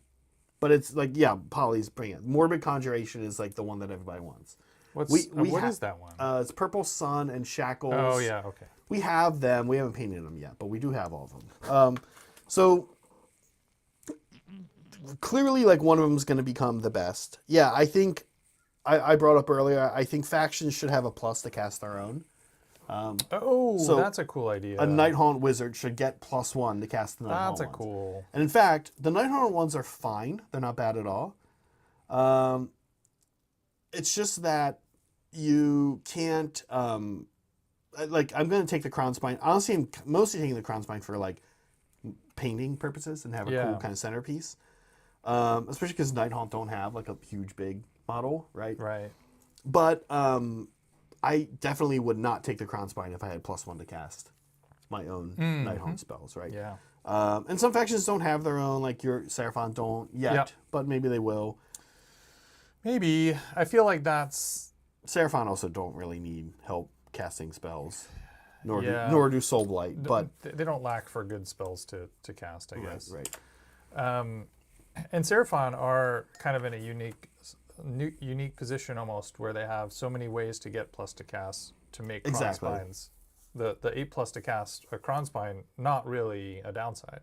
but it's like Polly's bringing it. Morbid Conjuration is like the one that everybody wants. What ha- is that one? It's Purple Sun and Shackles. Oh yeah, okay. We have them. We haven't painted them yet, but we do have all of them. So clearly, like one of them is going to become the best. Yeah, I think I brought up earlier. I think factions should have a plus to cast their own. So that's a cool idea. A Nighthaunt wizard should get +1 to cast the Nighthaunt That's a ones. cool. And in fact, the Nighthaunt ones are fine. They're not bad at all. It's just that you can't. Like I'm going to take the Crown Spine. Honestly, I'm mostly taking the Crown Spine for like painting purposes and have a cool kind of centerpiece. Especially because Nighthaunt don't have like a huge big model, right? Right. But I definitely would not take the Crown Spine if I had +1 to cast my own Nighthaunt spells, right? Yeah. And some factions don't have their own, like your Seraphon don't yet, but maybe they will. Maybe. I feel like that's... Seraphon also don't really need help casting spells, nor do Soul Blight, but... They don't lack for good spells to cast, I guess. Right. And Seraphon are kind of in a unique position almost, where they have so many ways to get plus to cast to make Cron Spines. The 8+ to cast a Cron Spine, not really a downside.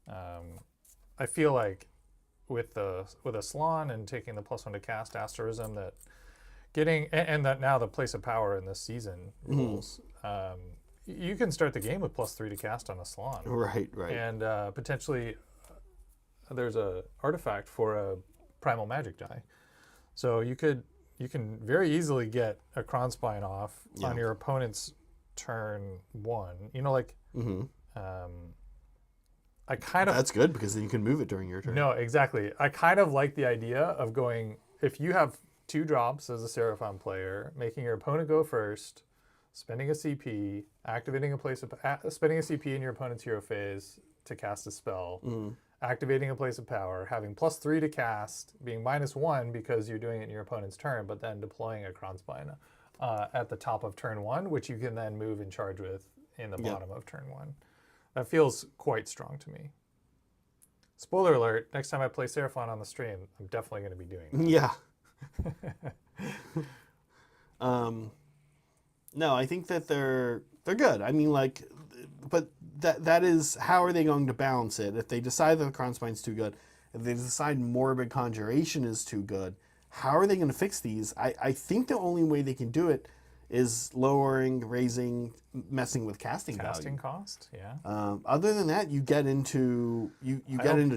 I feel like with a Salon and taking the +1 to cast Asterism, that getting and that now the Place of Power in this season rules. You can start the game with +3 to cast on a Salon. Right. And potentially there's a artifact for a primal magic die. So you can very easily get a Cron Spine off on your opponent's turn 1. You know, like I kind of... That's good because then you can move it during your turn. No, exactly. I kind of like the idea of going, if you have 2 drops as a Seraphon player, making your opponent go first, spending a CP, activating spending a CP in your opponent's hero phase to cast a spell, activating a Place of Power, having +3 to cast, being -1 because you're doing it in your opponent's turn, but then deploying a Cron Spine at the top of turn 1, which you can then move and charge with in the bottom of turn 1. That feels quite strong to me. Spoiler alert, next time I play Seraphon on the stream, I'm definitely going to be doing that. Yeah. No, I think that they're good. I mean, like, but that is, how are they going to balance it? If they decide that the Crown Spine's too good, if they decide Morbid Conjuration is too good, how are they going to fix these? I think the only way they can do it is lowering, raising, messing with casting value. Cost, yeah. Other than that, you get into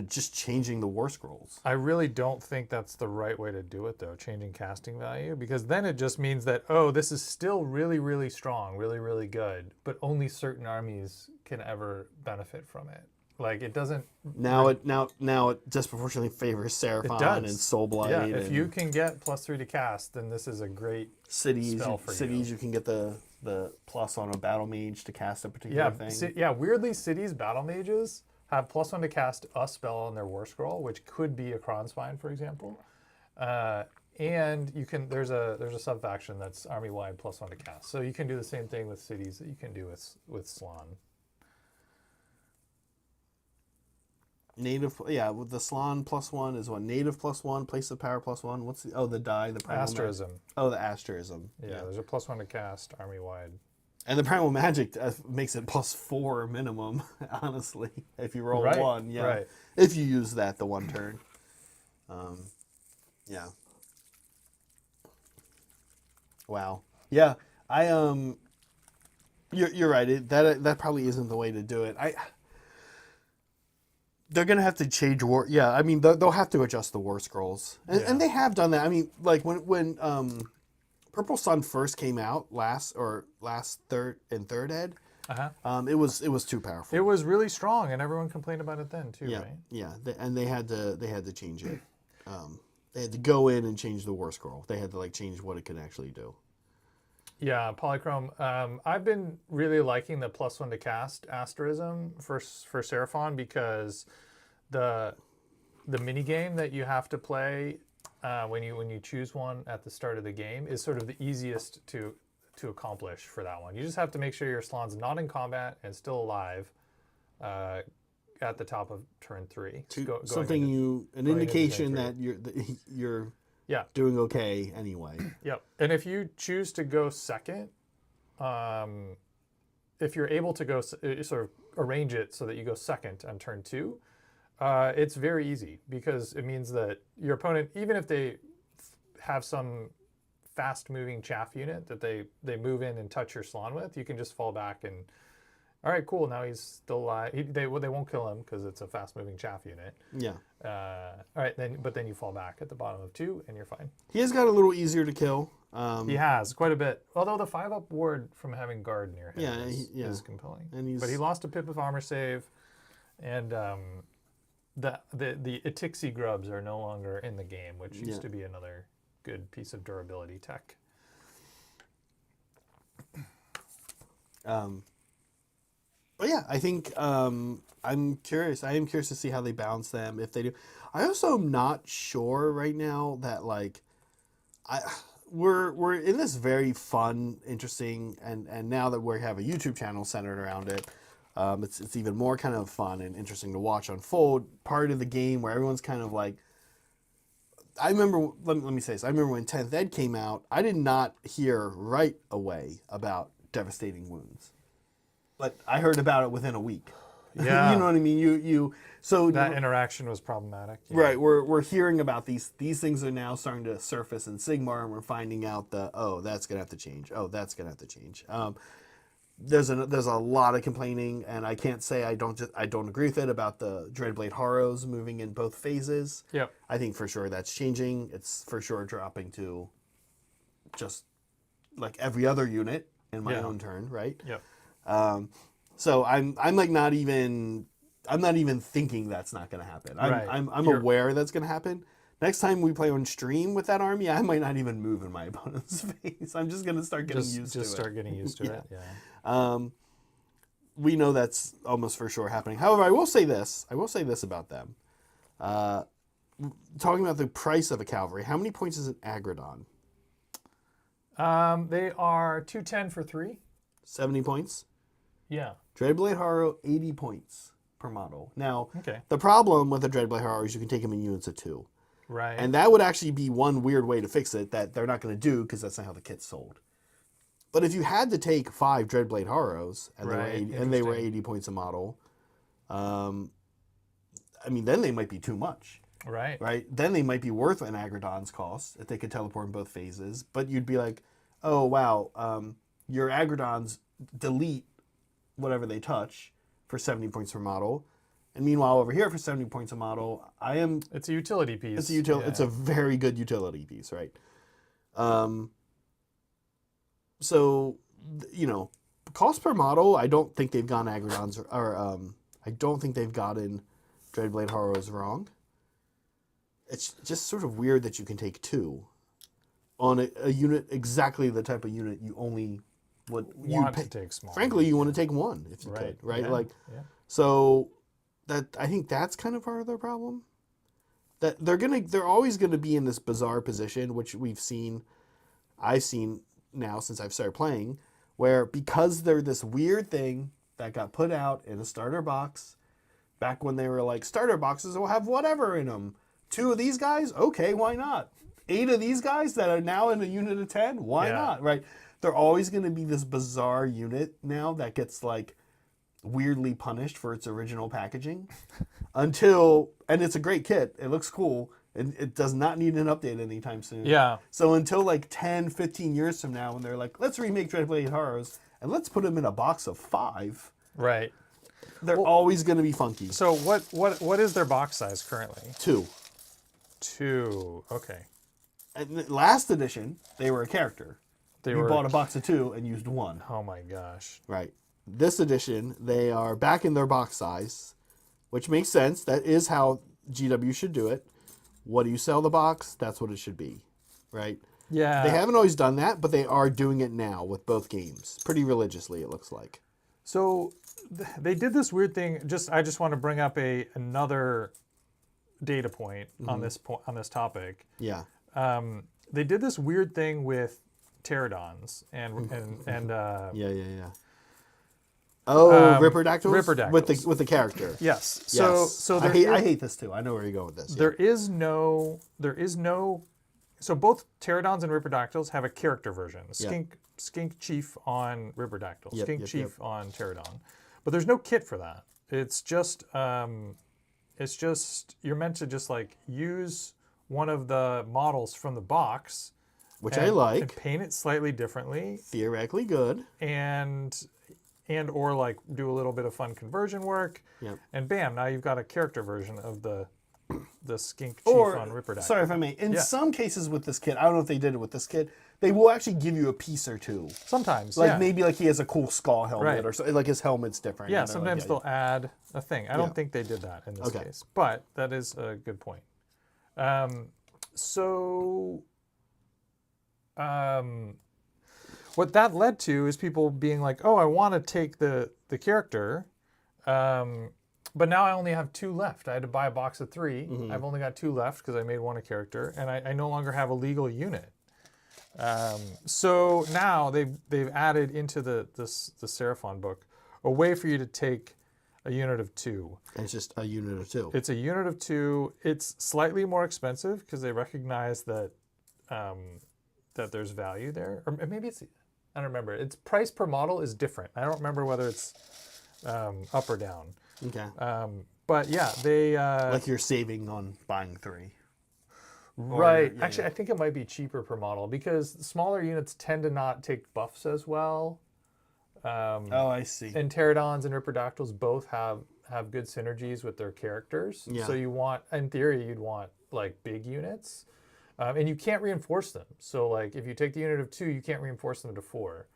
just changing the War Scrolls. I really don't think that's the right way to do it, though, changing casting value, because then it just means that, oh, this is still really, really strong, really, really good, but only certain armies can ever benefit from it. Like, it doesn't... Now it disproportionately favors Seraphon and Soul Blight. Yeah, if you can get +3 to cast, then this is a great spell for cities, you can get the plus on a battle mage to cast a particular thing. Weirdly, cities battle mages have +1 to cast a spell on their War Scroll, which could be a Cron Spine, for example. And you can there's a sub faction that's army wide +1 to cast. So you can do the same thing with cities that you can do with Salon. Native, with the Salon +1 is what? Native +1, Place of Power +1. What's the die? The Primal Asterism. Oh, the Asterism. Yeah, there's a +1 to cast army wide. And the Primal Magic makes it +4 minimum, honestly, if you roll 1. Yeah. Right. If you use that the one turn. Yeah. Wow. Yeah, You're right. That probably isn't the way to do it. They're gonna have to change war. Yeah, I mean they'll have to adjust the war scrolls, and they have done that. I mean, like when Purple Sun first came out last third ed, it was too powerful. It was really strong, and everyone complained about it then too, Yeah, right? yeah, and they had to change it. They had to go in and change the war scroll. They had to like change what it could actually do. Yeah, polychrome. I've been really liking the +1 to cast asterism for Seraphon because the mini game that you have to play when you choose one at the start of the game is sort of the easiest to accomplish for that one. You just have to make sure your Slon's not in combat and still alive at the top of turn 3. An indication that you're doing okay anyway. Yep. And if you choose to go second, if you're able to go sort of arrange it so that you go second on turn 2, it's very easy because it means that your opponent, even if they have some fast-moving chaff unit that they move in and touch your Slon with, you can just fall back and, all right, cool, now he's still alive. They won't kill him because it's a fast-moving chaff unit. Yeah. All right, then you fall back at the bottom of 2 and you're fine. He has got a little easier to kill. He has quite a bit. Although the 5-up ward from having guard near him is compelling. But he lost a pip of armor save, and the Itixi grubs are no longer in the game, which used to be another good piece of durability tech. But yeah, I think I'm curious. I am curious to see how they balance them if they do. I also am not sure right now that like we're in this very fun, interesting, and now that we have a YouTube channel centered around it, it's even more kind of fun and interesting to watch unfold. Part of the game where everyone's kind of like, I remember. Let me say this. I remember when 10th Ed came out. I did not hear right away about devastating wounds. But I heard about it within a week. Yeah. You know what I mean? So that interaction was problematic. Yeah. Right. We're hearing about these things are now starting to surface in Sigmar, and we're finding out that that's gonna have to change. Oh, that's gonna have to change. There's a lot of complaining, and I can't say I don't agree with it about the Dreadblade Horrors moving in both phases. Yep. I think for sure that's changing. It's for sure dropping to just like every other unit in my own turn, right? Yep. So I'm like not even thinking that's not going to happen. I'm aware that's going to happen. Next time we play on stream with that army, I might not even move in my opponent's face. I'm just going to start getting used to it. Just start getting used to it. Yeah. We know that's almost for sure happening. However, I will say this about them. Talking about the price of a cavalry, how many points is an Agrodon? They are 210 for 3. 70 points. Yeah. Dreadblade Horror, 80 points per model. Now, okay. The problem with a Dreadblade Horror is you can take them in units of 2. Right. And that would actually be one weird way to fix it that they're not going to do because that's not how the kit's sold. But if you had to take 5 Dreadblade Horrors and they were 80 points a model, I mean, then they might be too much. Right. Right? Then they might be worth an Agrodon's cost if they could teleport in both phases. But you'd be like, oh, wow, your Agrodons delete whatever they touch for 70 points per model. And meanwhile, over here for 70 points a model, it's a utility piece. It's a It's a very good utility piece, right? So, cost per model, I don't think they've gone Agrodons I don't think they've gotten Dreadblade Horrors wrong. It's just sort of weird that you can take 2 on a unit, exactly the type of unit you only to take small. Frankly, you want to take 1 if you could, right? Yeah. So that I think that's kind of part of their problem. That they're always gonna be in this bizarre position, which I've seen now since I've started playing, where because they're this weird thing that got put out in a starter box, back when they were like starter boxes will have whatever in them. 2 of these guys, okay, why not? 8 of these guys that are now in a unit of 10, why not? Right? They're always going to be this bizarre unit now that gets like weirdly punished for its original packaging and it's a great kit. It looks cool. It does not need an update anytime soon. Yeah. So until like 10, 15 years from now when they're like, let's remake Dreadblade Horrors, and let's put them in a box of 5. Right. They're always going to be funky. So what is their box size currently? 2. 2. Okay. And the last edition, they were a character. You were bought a box of 2 and used 1. Oh my gosh. Right. This edition, they are back in their box size, which makes sense. That is how GW should do it. What do you sell the box? That's what it should be, right? Yeah. They haven't always done that, but they are doing it now with both games. Pretty religiously, it looks like. So they did this weird thing. I just want to bring up another data point on this topic. Yeah. They did this weird thing with pterodons and Yeah. Oh, Ripperdactyls? Ripperdactyls. With the character. Yes. Yes. So I hate this too. I know where you're going with this. There is no. So both pterodons and Ripperdactyls have a character version. Skink Chief on Ripperdactyl. Skink Chief on pterodon. But there's no kit for that. It's just you're meant to just like use one of the models from the box, which I like, and paint it slightly differently. Theoretically good. And or like do a little bit of fun conversion work. Yep. And bam, now you've got a character version of the Skink Chief on Ripperdactyl. Sorry if I may. In some cases with this kit, I don't know if they did it with this kit, they will actually give you a piece or two. Sometimes, like maybe like he has a cool skull helmet or so, like his helmet's different. Yeah, sometimes they'll add a thing. I don't think they did that in this case, but that is a good point. What that led to is people being like, oh, I want to take the character, but now I only have 2 left. I had to buy a box of 3. I've only got 2 left because I made one a character, and I no longer have a legal unit. So now they've added into the Seraphon book a way for you to take a unit of 2. And it's just a unit of 2. It's a unit of 2. It's slightly more expensive because they recognize that that there's value there, or maybe it's, I don't remember. Its price per model is different. I don't remember whether it's up or down. Okay. But yeah, they like you're saving on buying 3. Right. Actually, I think it might be cheaper per model because smaller units tend to not take buffs as well. Oh, I see. And pterodons and Ripperdactyls both have good synergies with their characters. Yeah. So you want, in theory, you'd want like big units. And you can't reinforce them. So like if you take the unit of 2, you can't reinforce them to 4.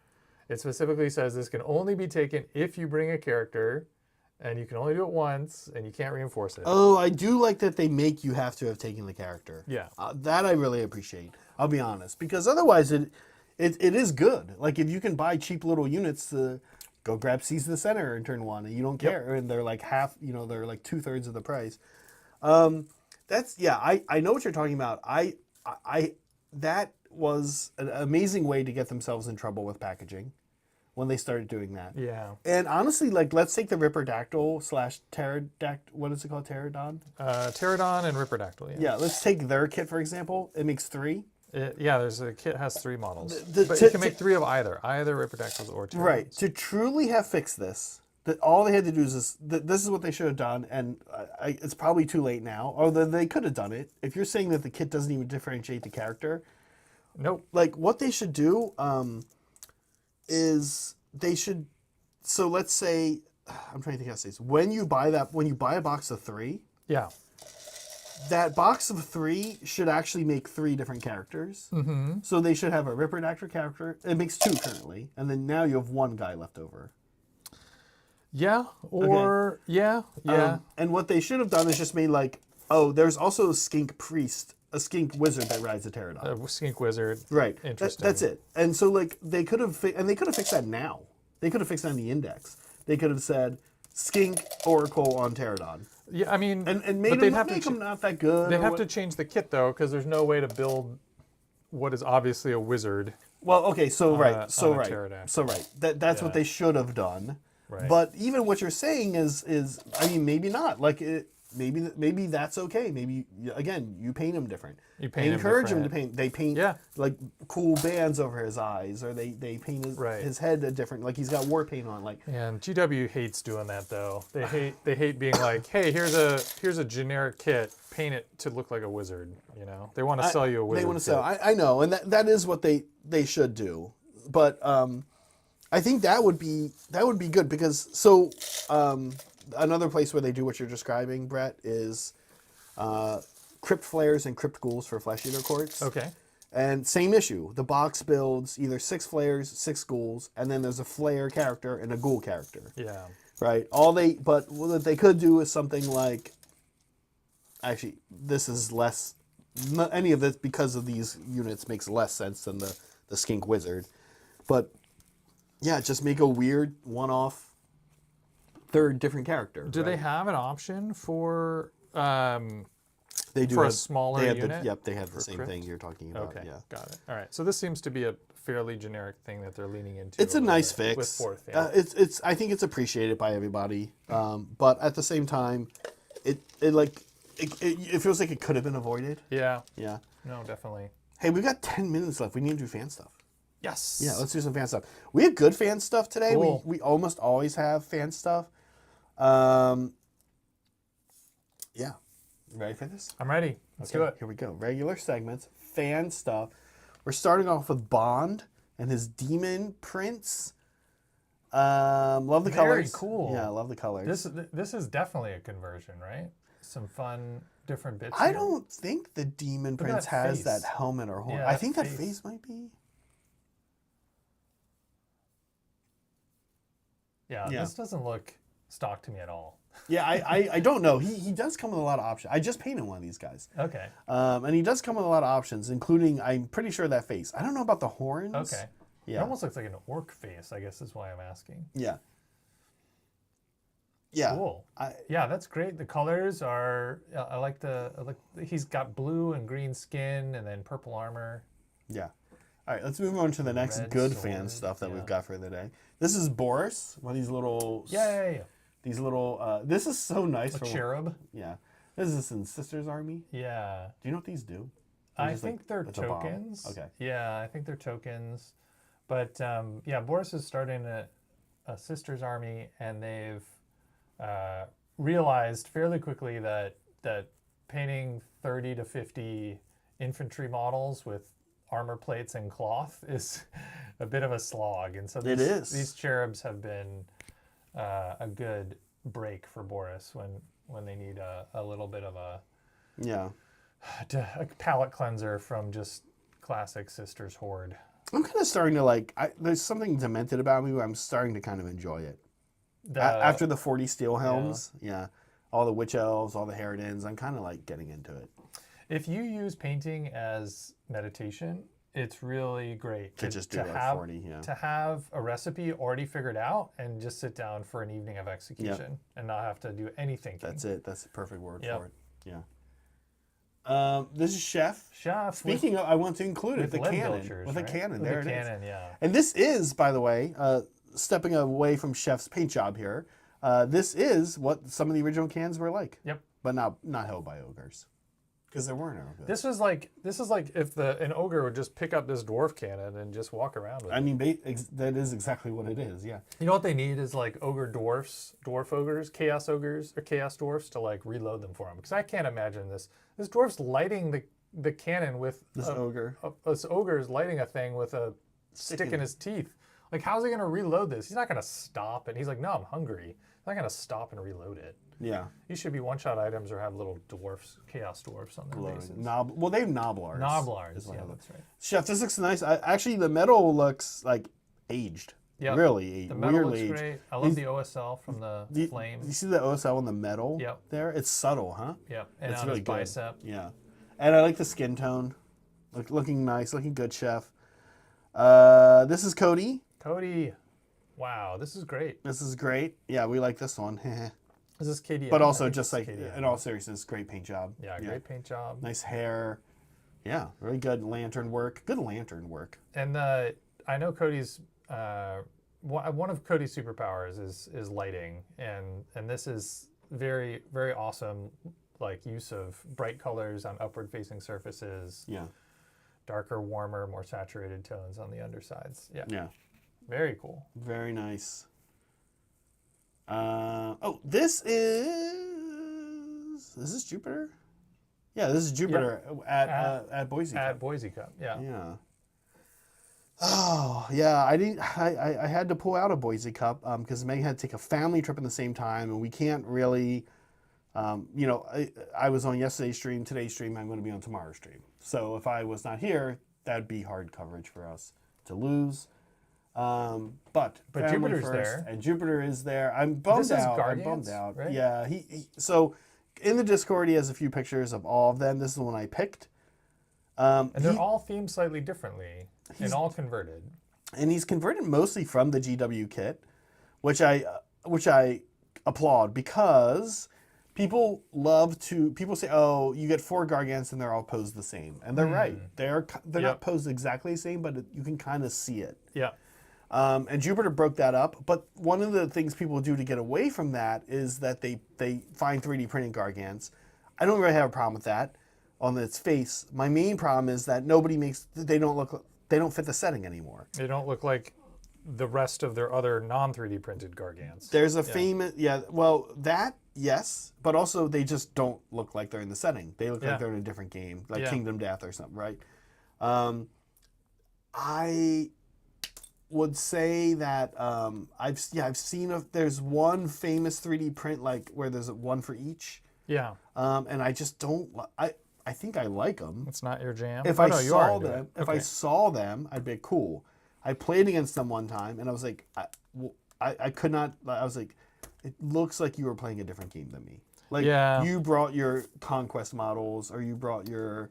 It specifically says this can only be taken if you bring a character, and you can only do it once, and you can't reinforce it. Oh, I do like that they make you have to have taken the character. Yeah. That I really appreciate. I'll be honest. Because otherwise it is good. Like if you can buy cheap little units to go grab Seize the Center in turn 1 and you don't care. And they're like half, they're like 2/3 of the price. I know what you're talking about. That was an amazing way to get themselves in trouble with packaging when they started doing that. Yeah. And honestly, like let's take the Ripperdactyl / pterodactyl. What is it called? Pterodon? Pterodon and Ripperdactyl. Yeah. Let's take their kit for example. It makes 3. There's a kit has 3 models, but you can make 3 of either Ripperdactyls or Pterodons. Right. To truly have fixed this, that all they had to do is this is what they should have done, and it's probably too late now. Although they could have done it. If you're saying that the kit doesn't even differentiate the character, nope. Like what they should do is they should. So let's say I'm trying to think how to say this. When you buy a box of 3, yeah, that box of 3 should actually make 3 different characters. Mm-hmm. So they should have a Ripperdactyl character. It makes 2 currently, and then now you have 1 guy left over. Yeah, or yeah. And what they should have done is just made like, there's also a skink priest, a skink wizard that rides a pterodon. A skink wizard. Right. Interesting. That's it. And so like they could have fixed that now. They could have fixed that in the index. They could have said skink oracle on pterodon. Yeah, I mean, and make them not that good. They have to change the kit though, because there's no way to build what is obviously a wizard. Well, okay, that's Yeah. what they should have done. Right. But even what you're saying is I mean maybe not. Like maybe that's okay. Maybe again you paint him different. You paint encourage him to different. paint. They paint like cool bands over his eyes, or they paint his head a different. Like he's got war paint on. Like and GW hates doing that though. They hate being like, hey, here's a generic kit. Paint it to look like a wizard. They want to sell you a wizard. They want to sell. I know, and that is what they should do. But I think that would be good because another place where they do what you're describing, Brett, is crypt flares and crypt ghouls for flesh eater courts. Okay. And same issue. The box builds either 6 flares, 6 ghouls, and then there's a flare character and a ghoul character. Yeah. Right. But what they could do is something like. Actually, this is less. Not any of this because of these units makes less sense than the skink wizard, but yeah, just make a weird one-off third different character. Do they have an option for? They do for a have, smaller they have unit. Yep, they have the same crypt? thing you're talking about. Okay, Yeah. got it. All right, so this seems to be a fairly generic thing that they're leaning into. It's a nice with fix. fourth, yeah. It's I think it's appreciated by everybody, but at the same time, it feels like it could have been avoided. Yeah. Yeah. No, definitely. Hey, we've got 10 minutes left. We need to do fan stuff. Yes. Yeah, let's do some fan stuff. We have good fan stuff today. Cool. We almost always have fan stuff. Yeah. Ready for this? I'm ready. Let's do it. Here we go. Regular segments, fan stuff. We're starting off with Bond and his Demon Prince. Love the colors. Very cool. Yeah, I love the colors. This is definitely a conversion, right? Some fun, different bits. I here. don't think the Demon Look at Prince that has face. that helmet or horn. Yeah, I that think that face. face might be. Yeah, Yeah. this doesn't look stock to me at all. Yeah, I don't know. He does come with a lot of options. I just painted one of these guys. Okay. And he does come with a lot of options, including, I'm pretty sure, that face. I don't know about the horns. Okay. It Yeah. almost looks like an orc face, I guess is why I'm asking. Yeah. Yeah. Cool. Yeah, that's great. The colors are. I like he's got blue and green skin, and then purple armor. Yeah. All right, let's move on to the next Red good sword, fan stuff that yeah. we've got for the day. This is Boris, one of these little. Yay! These little. This is so nice. A cherub. Yeah. This is in Sister's Army. Yeah. Do you know what these do? I think they're it's a bomb. tokens. Okay. Yeah, I think they're tokens. But yeah, Boris is starting a sister's army, and they've realized fairly quickly that painting 30 to 50 infantry models with armor plates and cloth is a bit of a slog. And so these cherubs have been a good break for Boris when they need a little bit of a palate cleanser from just classic Sisters Horde. I'm kind of starting to there's something demented about me where I'm starting to kind of enjoy it. After the 40 steel helms, yeah, all the witch elves, all the Harridans, I'm kind of like getting into it. If you use painting as meditation, it's really great to just do like 40, yeah. To have a recipe already figured out and just sit down for an evening of execution and not have to do any thinking. That's it. That's the perfect word for it. Yeah. This is Chef. Speaking of, I want to include it, the cannon. With a cannon, there it is. Cannon, yeah. And this is, by the way, stepping away from Chef's paint job here, this is what some of the original cannons were like. Yep. But not held by ogres. Because there weren't ogres. This is like if an ogre would just pick up this dwarf cannon and just walk around with it. I mean, that is exactly what it is, yeah. You know what they need is like dwarf ogres, chaos ogres, or chaos dwarfs to like reload them for them. Because I can't imagine this dwarf's lighting the cannon with this ogre. This ogre is lighting a thing with a stick in his teeth. Like, how's he going to reload this? He's not going to stop it. He's like, no, I'm hungry. He's not going to stop and reload it. Yeah. These should be one-shot items or have little dwarfs, chaos dwarfs on their bases. Well, they have Gnoblars. Gnoblars, yeah, that's right. Chef, this looks nice. Actually, the metal looks like aged. Yep. Really aged. The metal weirdly looks great. I love the OSL from the flame. You see the OSL in the metal there? It's subtle, huh? Yep. And it's on really his good. bicep. Yeah. And I like the skin tone. Looking nice. Looking good, Chef. This is Cody. Cody. Wow, this is great. This is great. Yeah, we like this one. This is KDM. But also, just like, in all seriousness, great paint job. Yeah, great paint job. Nice hair. Yeah, really good lantern work. Good lantern work. And I know Cody's, one of Cody's superpowers is lighting. And this is very, very awesome, like, use of bright colors on upward-facing surfaces. Yeah. Darker, warmer, more saturated tones on the undersides. Yeah. Yeah. Very cool. Very nice. This is Jupiter? Yeah, this is Jupiter at Boise Cup. At Boise Cup, yeah. Yeah. Oh yeah, I didn't. I had to pull out a Boise Cup because Meg had to take a family trip at the same time, and we can't really. I was on yesterday's stream, today's stream. I'm going to be on tomorrow's stream. So if I was not here, that'd be hard coverage for us to lose. But family Jupiter's first, there. and Jupiter is there. I'm bummed This is out. I'm Guardians, bummed out. right? Yeah. So in the Discord, he has a few pictures of all of them. This is the one I picked. And they're all themed slightly differently and all converted. And he's converted mostly from the GW kit, which I applaud because people say, oh, you get 4 Gargants and they're all posed the same, and they're right. They're not posed exactly the same, but you can kind of see it. Yeah. And Jupiter broke that up. But one of the things people do to get away from that is that they find 3D printed Gargants. I don't really have a problem with that on its face. My main problem is that they don't fit the setting anymore. They don't look like the rest of their other non 3D printed Gargants. There's a famous, that, yes, but also they just don't look like they're in the setting. They look like they're in a different game, like Kingdom Death or something, right? I would say that I've seen there's one famous 3D print like where there's one for each. Yeah. And I just don't. I think I like them. It's not your jam. If I saw them, I'd be cool. I played against them one time, and I was like, I could not. I was like, it looks like you were playing a different game than me. Like you brought your Conquest models, or you brought your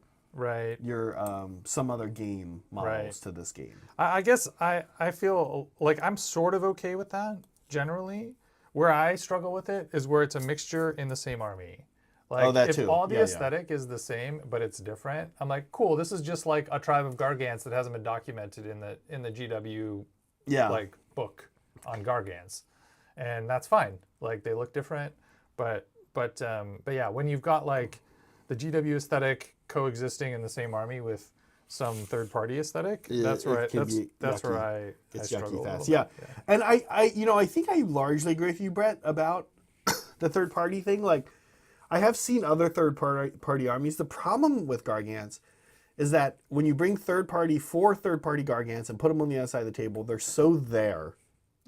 some other game models to this game. I guess I feel like I'm sort of okay with that generally. Where I struggle with it is where it's a mixture in the same army. Like that if too. all the aesthetic is the same but it's different, I'm like, cool, this is just like a tribe of Gargants that hasn't been documented in the GW like book on Gargants. And that's fine. Like they look different, but yeah, when you've got like the GW aesthetic coexisting in the same army with some third-party aesthetic, that's where I struggle. Fast. Yeah. And I think I largely agree with you, Brett, about the third-party thing. Like, I have seen other third-party armies. The problem with Gargants is that when you bring four third-party Gargants and put them on the other side of the table, they're so there.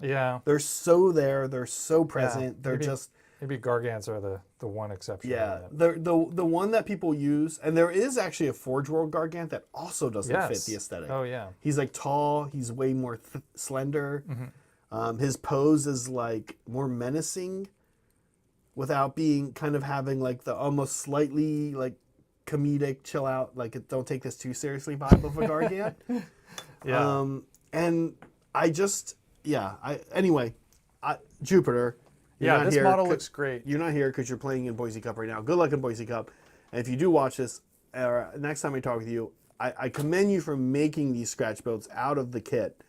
Yeah. They're so there. They're so present. Yeah. They're just... Maybe Gargants are the one exception. Yeah, the one that people use, and there is actually a Forge World Gargant that also doesn't fit the aesthetic. Oh yeah. He's like tall. He's way more slender. Mm-hmm. His pose is like more menacing, without being kind of having like the almost slightly like comedic chill out, like don't take this too seriously vibe of a Gargant. And I just Jupiter. This model looks great. You're not here because you're playing in Boise Cup right now. Good luck in Boise Cup. And if you do watch this, next time I talk with you, I commend you for making these scratch builds out of the kit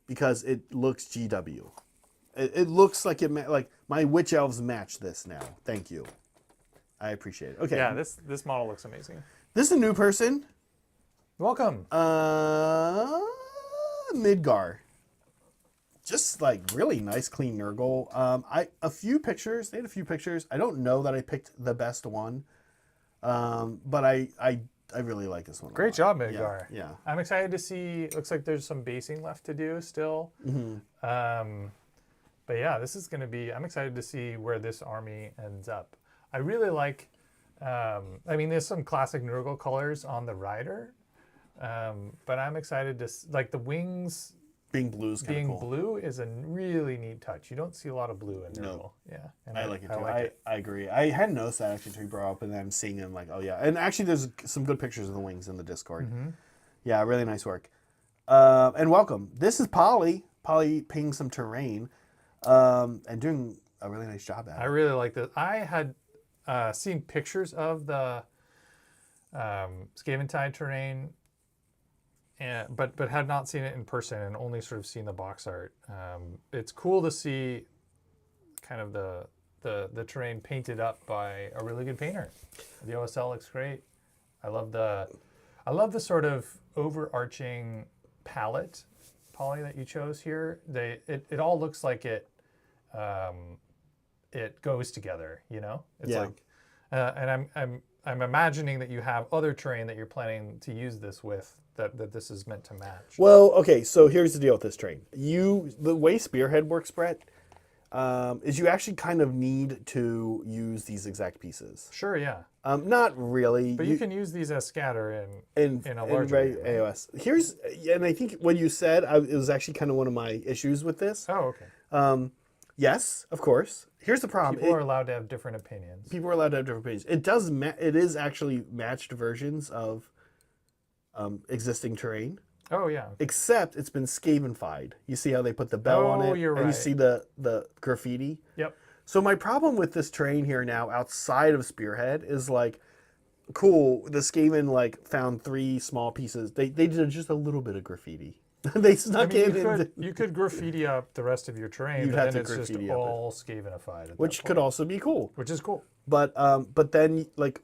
because it looks GW. It looks like like my witch elves match this now. Thank you. I appreciate it. Okay. Yeah, this model looks amazing. This is a new person. Welcome. Midgar. Just like really nice, clean Nurgle. They had a few pictures. I don't know that I picked the best one, but I really like this one. Great job, Midgar. Yeah. I'm excited to see. Looks like there's some basing left to do still. Mm-hmm. But yeah, this is going to be. I'm excited to see where this army ends up. I really like. There's some classic Nurgle colors on the rider, but I'm excited to like the wings. Being blue is kind of cool. Being blue is a really neat touch. You don't see a lot of blue in Nurgle. No. Yeah. And I like it too. I agree. I hadn't noticed that actually until you brought up, and then I'm seeing them like, oh yeah. And actually there's some good pictures of the wings in the Discord. Mm-hmm. Yeah, really nice work. And welcome. This is Polly. Polly pinging some terrain and doing a really nice job at it. I really like this. I had seen pictures of the Scaventide terrain, but had not seen it in person and only sort of seen the box art. It's cool to see kind of the terrain painted up by a really good painter. The OSL looks great. I love the sort of overarching palette, Polly, that you chose here. It all looks like it goes together, you know? It's like and I'm imagining that you have other terrain that you're planning to use this with that this is meant to match. Well, okay, so here's the deal with this train. The way Spearhead works, Brett, is you actually kind of need to use these exact pieces. Sure, yeah. Not really. But you can use these as scatter in a larger game, right? AOS. And I think what you said, it was actually kind of one of my issues with this. Oh, okay. Yes, of course. Here's the problem. People are allowed to have different opinions. People are allowed to have different opinions. It is actually matched versions of existing terrain. Oh, yeah. Except it's been Skaven-fied. You see how they put the bell on it? You're and right. you see the graffiti? Yep. So my problem with this terrain here now, outside of Spearhead, is like, cool, the Skaven like found 3 small pieces. They did just a little bit of graffiti. They snuck in. You could graffiti up the rest of your terrain, You'd but have then to it's just graffiti up all Skavenified. which could also be cool. Which is cool. But then like,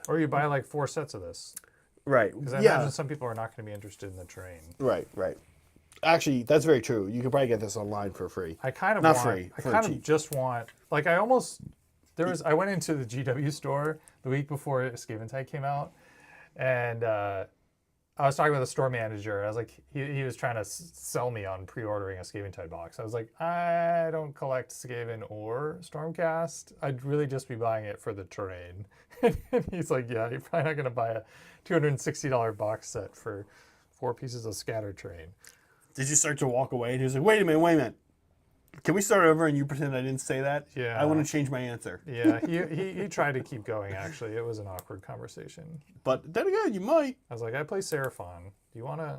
Or you buy like 4 sets of this. right. Because I imagine some people are not going to be interested in the terrain. Right. Actually, that's very true. You could probably get this online for free. I kind of Not want, free, I for kind cheap. of just want, like I went into the GW store the week before Skaventide came out, and I was talking with a store manager. I was like, he was trying to sell me on pre-ordering a Skaventide box. I was like, I don't collect Skaven or Stormcast. I'd really just be buying it for the terrain. And he's like, yeah, you're probably not going to buy a $260 box set for 4 pieces of scatter terrain. Did you start to walk away? And he was like, wait a minute. Can we start over and you pretend I didn't say that? Yeah. I want to change my answer. Yeah, he tried to keep going, actually. It was an awkward conversation. But then again, you might. I was like, I play Seraphon. Do you want to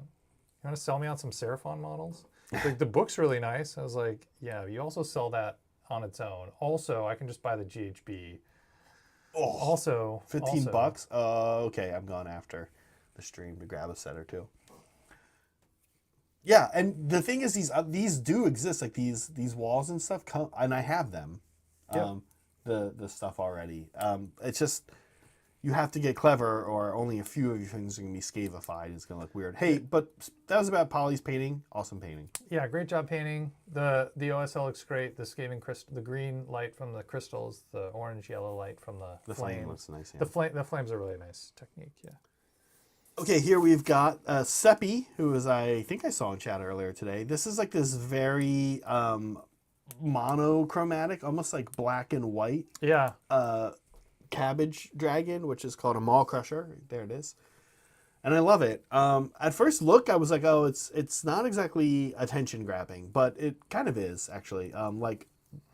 sell me on some Seraphon models? Like, the book's really nice. I was like, yeah, you also sell that on its own. Also, I can just buy the GHB. Oh, Also, $15? Okay, I'm going after the stream to grab a set or 2. Yeah, and the thing is, these do exist, like these walls and stuff come, and I have them, Yep. the stuff already. It's just you have to get clever, or only a few of your things are gonna be Skavified. It's gonna look weird. Hey, but that was about Polly's painting. Awesome painting. Yeah, great job painting. The OSL looks great. The Skaven crystal, the green light from the crystals, the orange yellow light from the flame flames. looks nice. Yeah. The flames are really nice technique. Yeah. Okay, here we've got Seppi, who I think I saw in chat earlier today. This is like this very monochromatic, almost like black and white Yeah. cabbage dragon, which is called a Maw Crusher. There it is. And I love it. At first look, I was like, oh, it's not exactly attention grabbing, but it kind of is, actually. Like,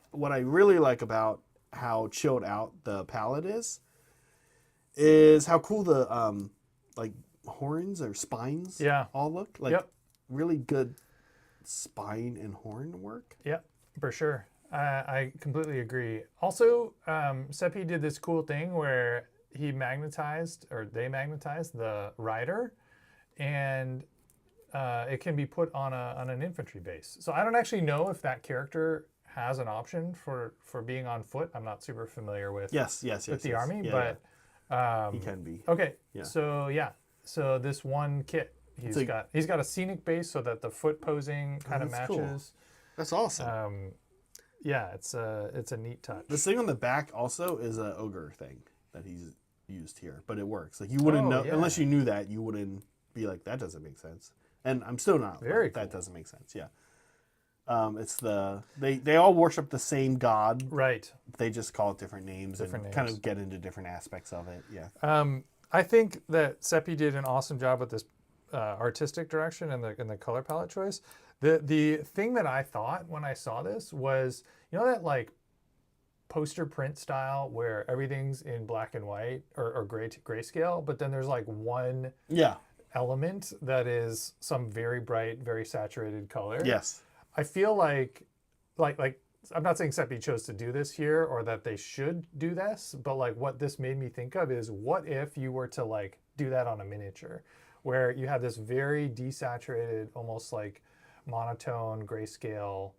what I really like about how chilled out the palette is how cool the like horns or spines all look. Like, really good spine and horn work. Yep, for sure. I completely agree. Also, Seppi did this cool thing where they magnetized the rider, and it can be put on an infantry base. So I don't actually know if that character has an option for being on foot. I'm not super familiar with the army, but he can be. Okay, so this one kit, he's got a scenic base so that the foot posing kind of matches. Cool. That's awesome. Yeah, it's a neat touch. This thing on the back also is an ogre thing that he's used here, but it works. Like, you wouldn't know unless you knew that. You wouldn't be like, that doesn't make sense. And I'm still not. Very That cool. doesn't make sense. Yeah. It's they all worship the same god. Right. They just call it different names kind of get into different aspects of it. Yeah. I think that Seppi did an awesome job with this artistic direction and the color palette choice. The thing that I thought when I saw this was, you know, that like poster print style where everything's in black and white or grayscale, but then there's like one element that is some very bright, very saturated color. Yes. I feel like I'm not saying Seppi chose to do this here or that they should do this, but like what this made me think of is, what if you were to like do that on a miniature where you have this very desaturated, almost like monotone grayscale,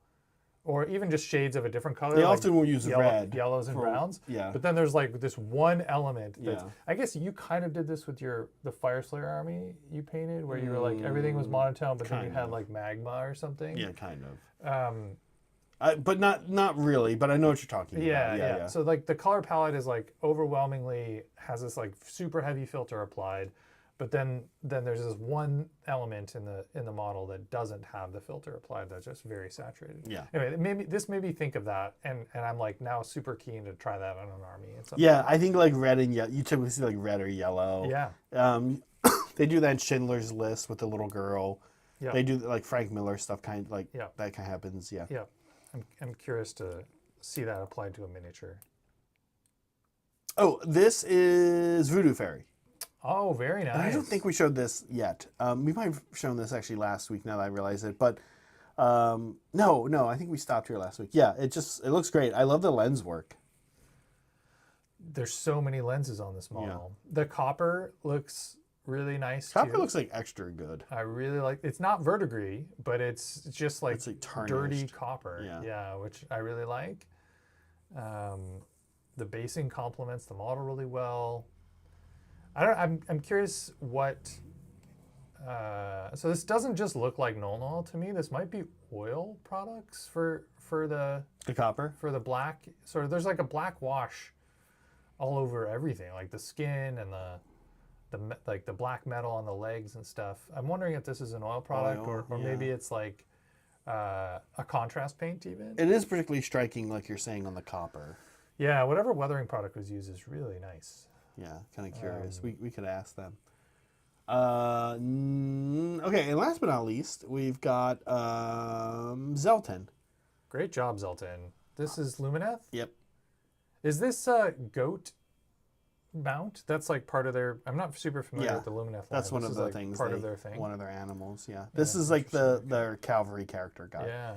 or even just shades of a different color. They like often will use red. Yellows and browns. Yeah. But then there's like this one element that's, I guess you kind of did this with the Fire Slayer army you painted, where you were like, everything was monotone, but then you had like magma or something. Yeah, kind of. But not really, but I know what you're talking about. Yeah. So like the color palette is like overwhelmingly has this like super heavy filter applied, But then there's this one element in the model that doesn't have the filter applied that's just very saturated. Yeah. Anyway, this made me think of that, and I'm like now super keen to try that on an army. Yeah, I think like red and yellow. You typically see like red or yellow. Yeah. They do that in Schindler's List with the little girl. Yeah. They do like Frank Miller stuff, kind of like Yeah. that kind of happens. Yeah. Yeah. I'm curious to see that applied to a miniature. Oh, this is Voodoo Fairy. Oh, very nice. And I don't think we showed this yet. We might have shown this actually last week. Now that I realize it, but no, I think we stopped here last week. Yeah, it looks great. I love the lens work. There's so many lenses on this model. Yeah. The copper looks really nice. Copper looks like extra good. I really like. It's not verdigris, but it's just like, tarnished. Dirty copper. Yeah, which I really like. The basing complements the model really well. I'm curious what. So this doesn't just look like Nuln Oil to me. This might be oil products for the copper, for the black. Sort of, there's like a black wash all over everything, like the skin and the black metal on the legs and stuff. I'm wondering if this is an oil product or maybe it's like a contrast paint even. It is particularly striking, like you're saying, on the copper. Yeah, whatever weathering product was used is really nice. Yeah, kind of curious. We could ask them. Okay, and last but not least, we've got Zelten. Great job, Zelten. This is Lumineth? Yep. Is this goat mount? That's like part of their... I'm not super familiar with the Lumineth line. That's one of the things. Part of their thing. One of their animals, yeah. This is like their cavalry character guy. Yeah.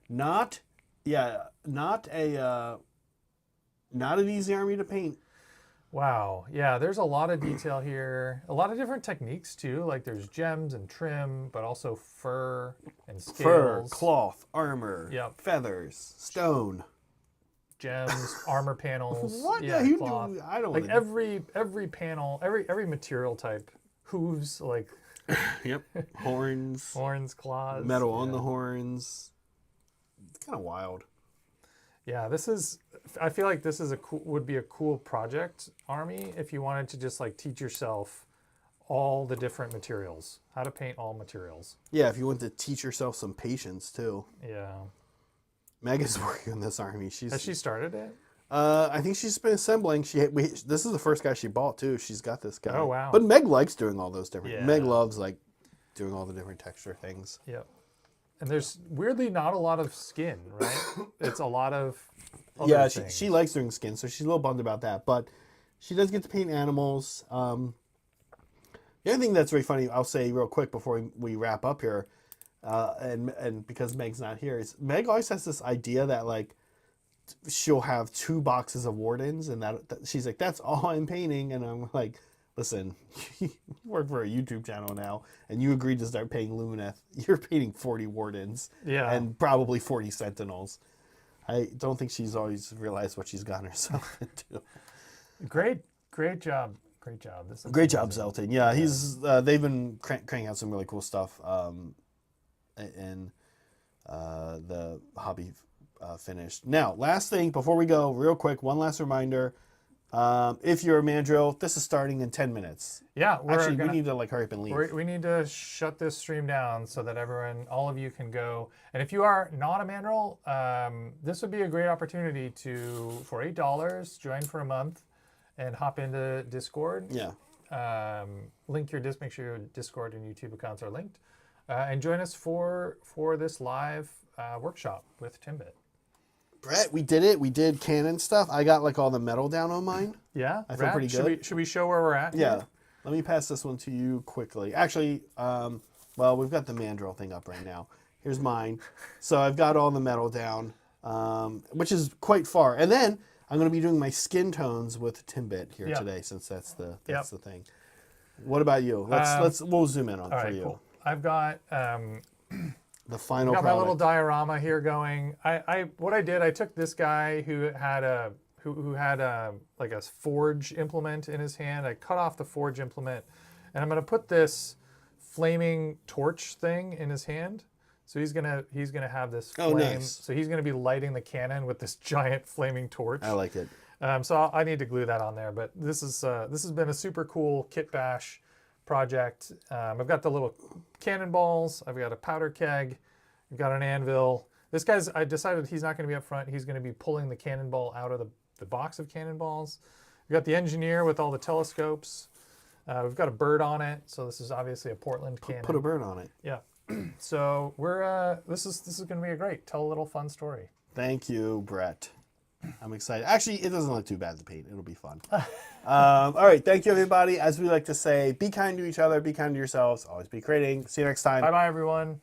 Not an easy army to paint. Wow. Yeah, there's a lot of detail here. A lot of different techniques too. Like there's gems and trim, but also fur and scales. Fur, cloth, armor, feathers, stone. Gems, armor panels. What? Yeah, you cloth. do. I don't like every panel, every material type. Hooves, like yep. Horns. Horns, claws. Metal on the horns. It's kind of wild. Yeah, I feel like this is would be a cool project army if you wanted to just like teach yourself all the different materials, how to paint all materials. Yeah, if you want to teach yourself some patience too. Yeah. Meg is working on this army. Has she started it? I think she's been assembling. This is the first guy she bought too. She's got this guy. Oh wow! But Meg likes doing all those different. Yeah. Meg loves like doing all the different texture things. Yep. And there's weirdly not a lot of skin, right? It's a lot of other things. She likes doing skin, so she's a little bummed about that. But she does get to paint animals. The other thing that's very funny, I'll say real quick before we wrap up here, and because Meg's not here, is Meg always has this idea that like she'll have 2 boxes of Wardens, and that she's like, that's all I'm painting, and I'm like, listen, you work for a YouTube channel now, and you agreed to start paying Lumineth. You're painting 40 Wardens, and probably 40 Sentinels. I don't think she's always realized what she's gotten herself into. Great job. Great job. Great job, Zelten. Yeah, he's they've been cranking out some really cool stuff in the hobby finished. Now, last thing before we go, real quick, one last reminder. If you're a mandrill, this is starting in 10 minutes. Yeah, we need to like hurry up and leave. We need to shut this stream down so that all of you can go. And if you are not a mandrill, this would be a great opportunity for $8, join for a month and hop into Discord. Yeah. Make sure your Discord and YouTube accounts are linked. And join us for this live workshop with Timbit. Brett, we did it. We did cannon stuff. I got like all the metal down on mine. Yeah, I feel pretty good. Should we show where we're at? Yeah. Here? Let me pass this one to you quickly. Actually, well, we've got the mandrill thing up right now. Here's mine. So I've got all the metal down, which is quite far. And then I'm going to be doing my skin tones with Timbit here today, since that's the thing. What about you? We'll zoom in on for you. Cool. I've got. The final got product. my little diorama here going. I took this guy who had like a forge implement in his hand. I cut off the forge implement, and I'm gonna put this flaming torch thing in his hand. So he's gonna have this flame. Oh, nice. So he's gonna be lighting the cannon with this giant flaming torch. I like it. So I need to glue that on there. But this has been a super cool kit bash project. I've got the little cannonballs. I've got a powder keg. I've got an anvil. This guy's, I decided he's not going to be up front. He's going to be pulling the cannonball out of the box of cannonballs. We've got the engineer with all the telescopes. We've got a bird on it. So this is obviously a Portland cannon. Put a bird on it. Yeah. So we're this is going to be a great, tell a little fun story. Thank you, Brett. I'm excited. Actually, it doesn't look too bad to paint. It'll be fun. All right. Thank you, everybody. As we like to say, be kind to each other, be kind to yourselves, always be creating. See you next time. Bye-bye, everyone.